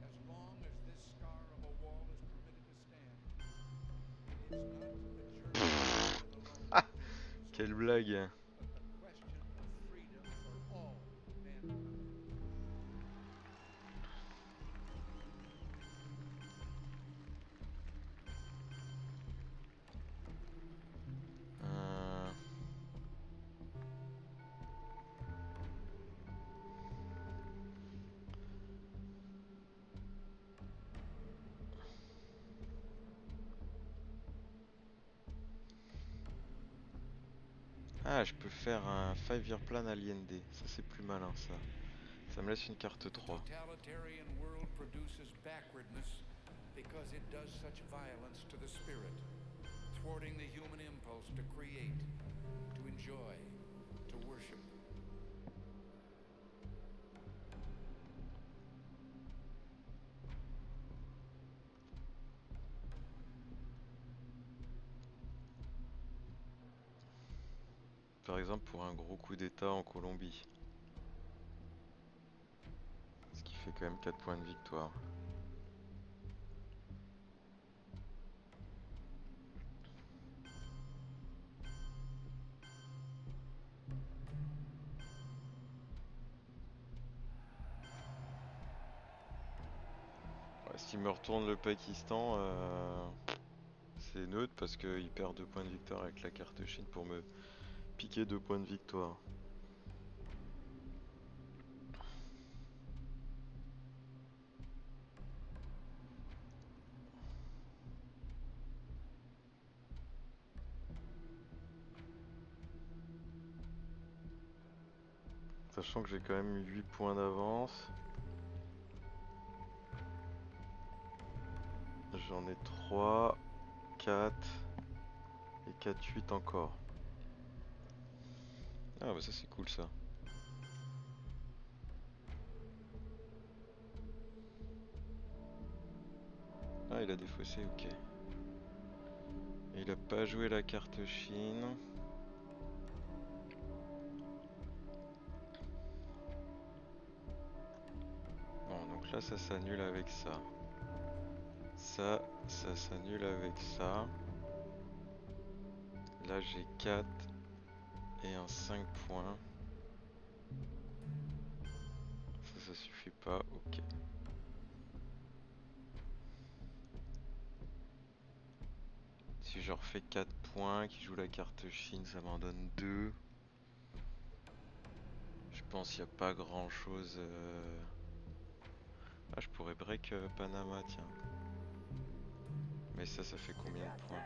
As long as this scar of a wall is permitted to stand, it is not a journey to the lone things Quelle or blague. but the question of freedom for all mankind. Euh... Ah, je peux faire un 5-year plan Allende. Ça, c'est plus malin ça. Ça me laisse une carte The 3. totalitarian world produces backwardness because it does such violence to the spirit, thwarting the human impulse to create, to enjoy, to worship. Par exemple, pour un gros coup d'état en Colombie. Ce qui fait quand même 4 points de victoire. Ouais, s'il me retourne le Pakistan, c'est neutre parce qu'il perd 2 points de victoire avec la carte Chine pour me piquer 2 points de victoire. Sachant que j'ai quand même 8 points d'avance. J'en ai 3, 4 et 4, 8 encore. Ah bah ça c'est cool ça. Ah il a défaussé, ok. Et il a pas joué la carte Chine. Bon donc là ça s'annule avec ça. Ça s'annule avec ça. Là j'ai 4 et un 5 points. Ça suffit pas, ok. Si je refais 4 points, qui joue la carte Chine, ça m'en donne 2. Je pense qu'il n'y a pas grand chose. Ah, je pourrais break Panama, tiens. Mais ça fait combien de points?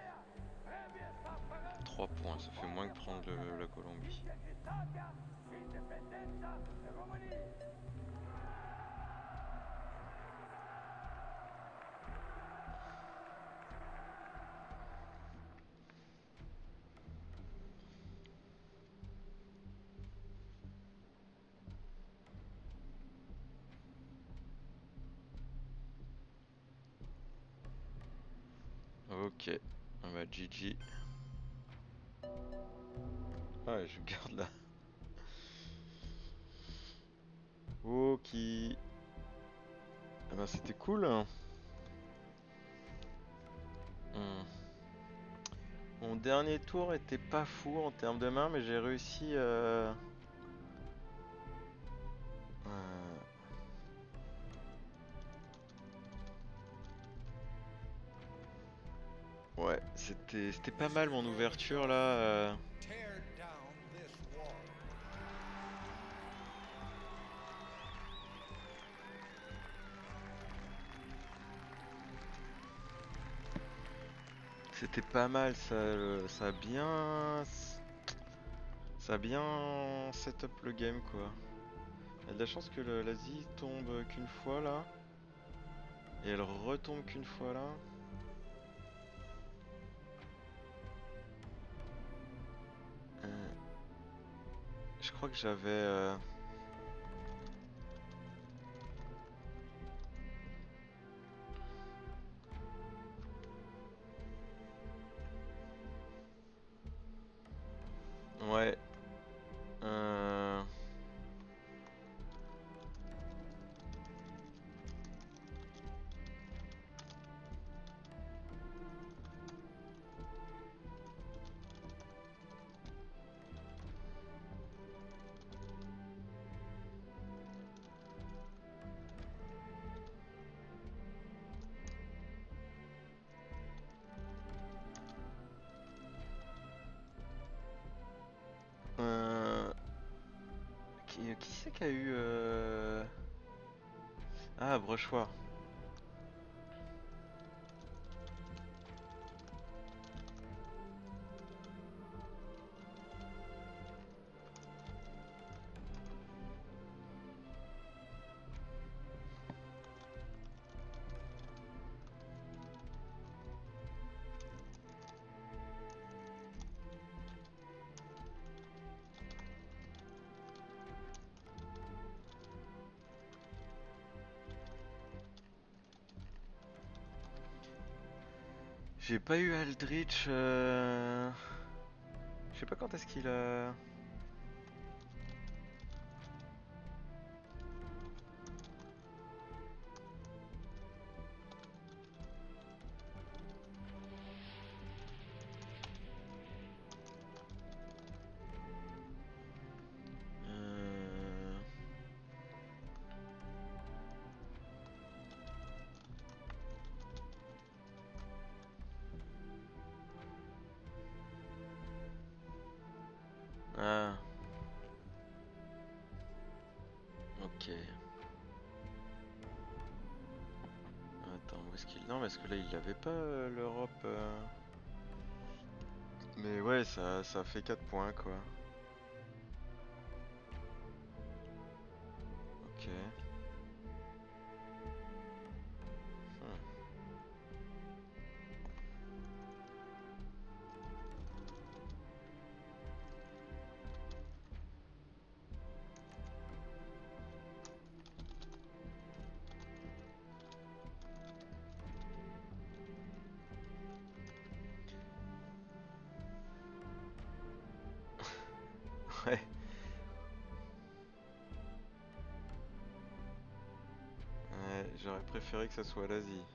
3 points, ça fait moins que prendre la Colombie. Ok. Ah bah GG. Ah ouais, je garde là. Ok. Ah bah c'était cool. Hmm. Mon dernier tour était pas fou en termes de main, mais j'ai réussi. Euh, Ouais, c'était pas mal mon ouverture là. Tear down this wall. C'était pas mal, ça a bien setup le game quoi. Il y a de la chance que l'Asie tombe qu'une fois là, et elle retombe qu'une fois là. Euh, je crois que j'avais. Ouais. Euh, euh, qui c'est qui a eu Ah, Brushoir. J'ai pas eu Aldrich. Je sais pas quand est-ce qu'il a. Euh, Ah, ok. Attends, où est-ce qu'il. Non, parce que là, il avait pas l'Europe. Mais ouais, ça fait 4 points quoi. Ok. Hmm. Ouais. Ouais, j'aurais préféré que ça soit l'Asie.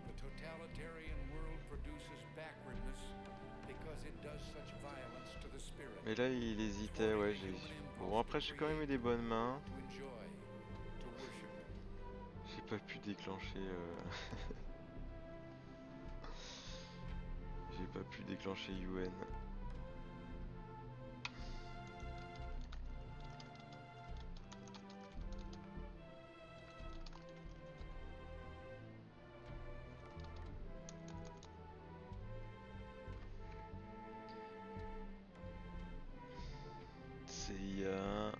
The totalitarian world produces backwardness because it does such violence to the spirit. Mais là, il hésitait, ouais. Bon, après, j'ai quand même eu des bonnes mains. To enjoy, to worship. J'ai pas pu déclencher. J'ai pas pu déclencher UN. CIA.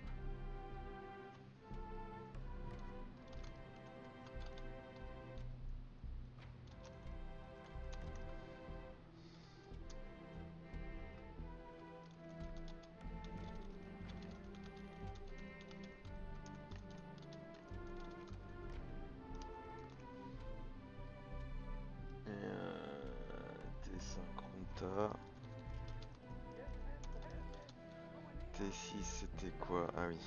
Data. T6 c'était quoi? Ah oui.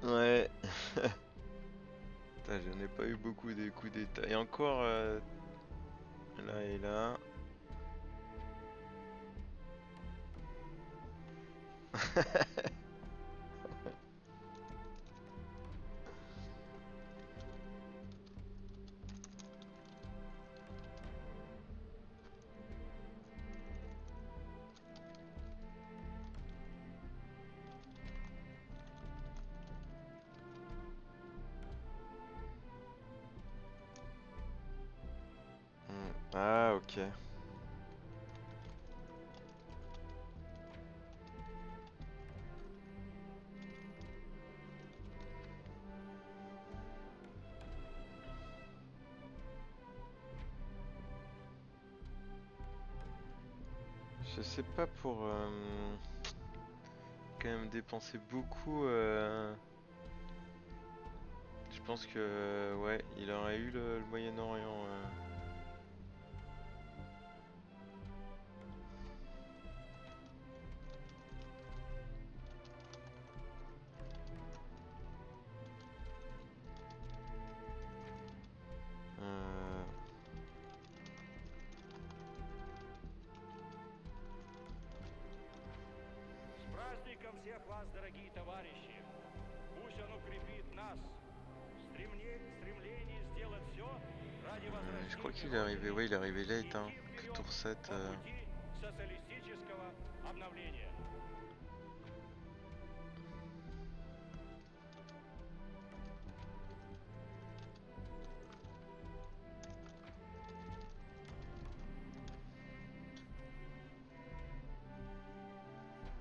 Ouais. Putain, j'en ai pas eu beaucoup des coups d'état. Et encore là et là. Ah ok. Je sais pas pour quand même dépenser beaucoup. Je pense que ouais, il aurait eu le Moyen-Orient. Euh, С праздником всех вас, дорогие товарищи! Пусть он укрепит нас в стремлении сделать все ради je crois возрождения qu'il est arrivé. Родины Ouais, il est arrivé и late, hein. идти Que вперед tour 7. по пути социалистического обновления.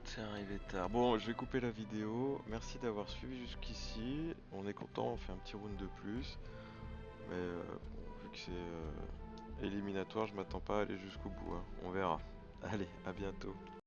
C'est arrivé tard. Bon, je vais couper la vidéo. Merci d'avoir suivi jusqu'ici. On est content, on fait un petit round de plus. Mais bon, vu que c'est éliminatoire, je m'attends pas à aller jusqu'au bout, hein. On verra. Allez, à bientôt.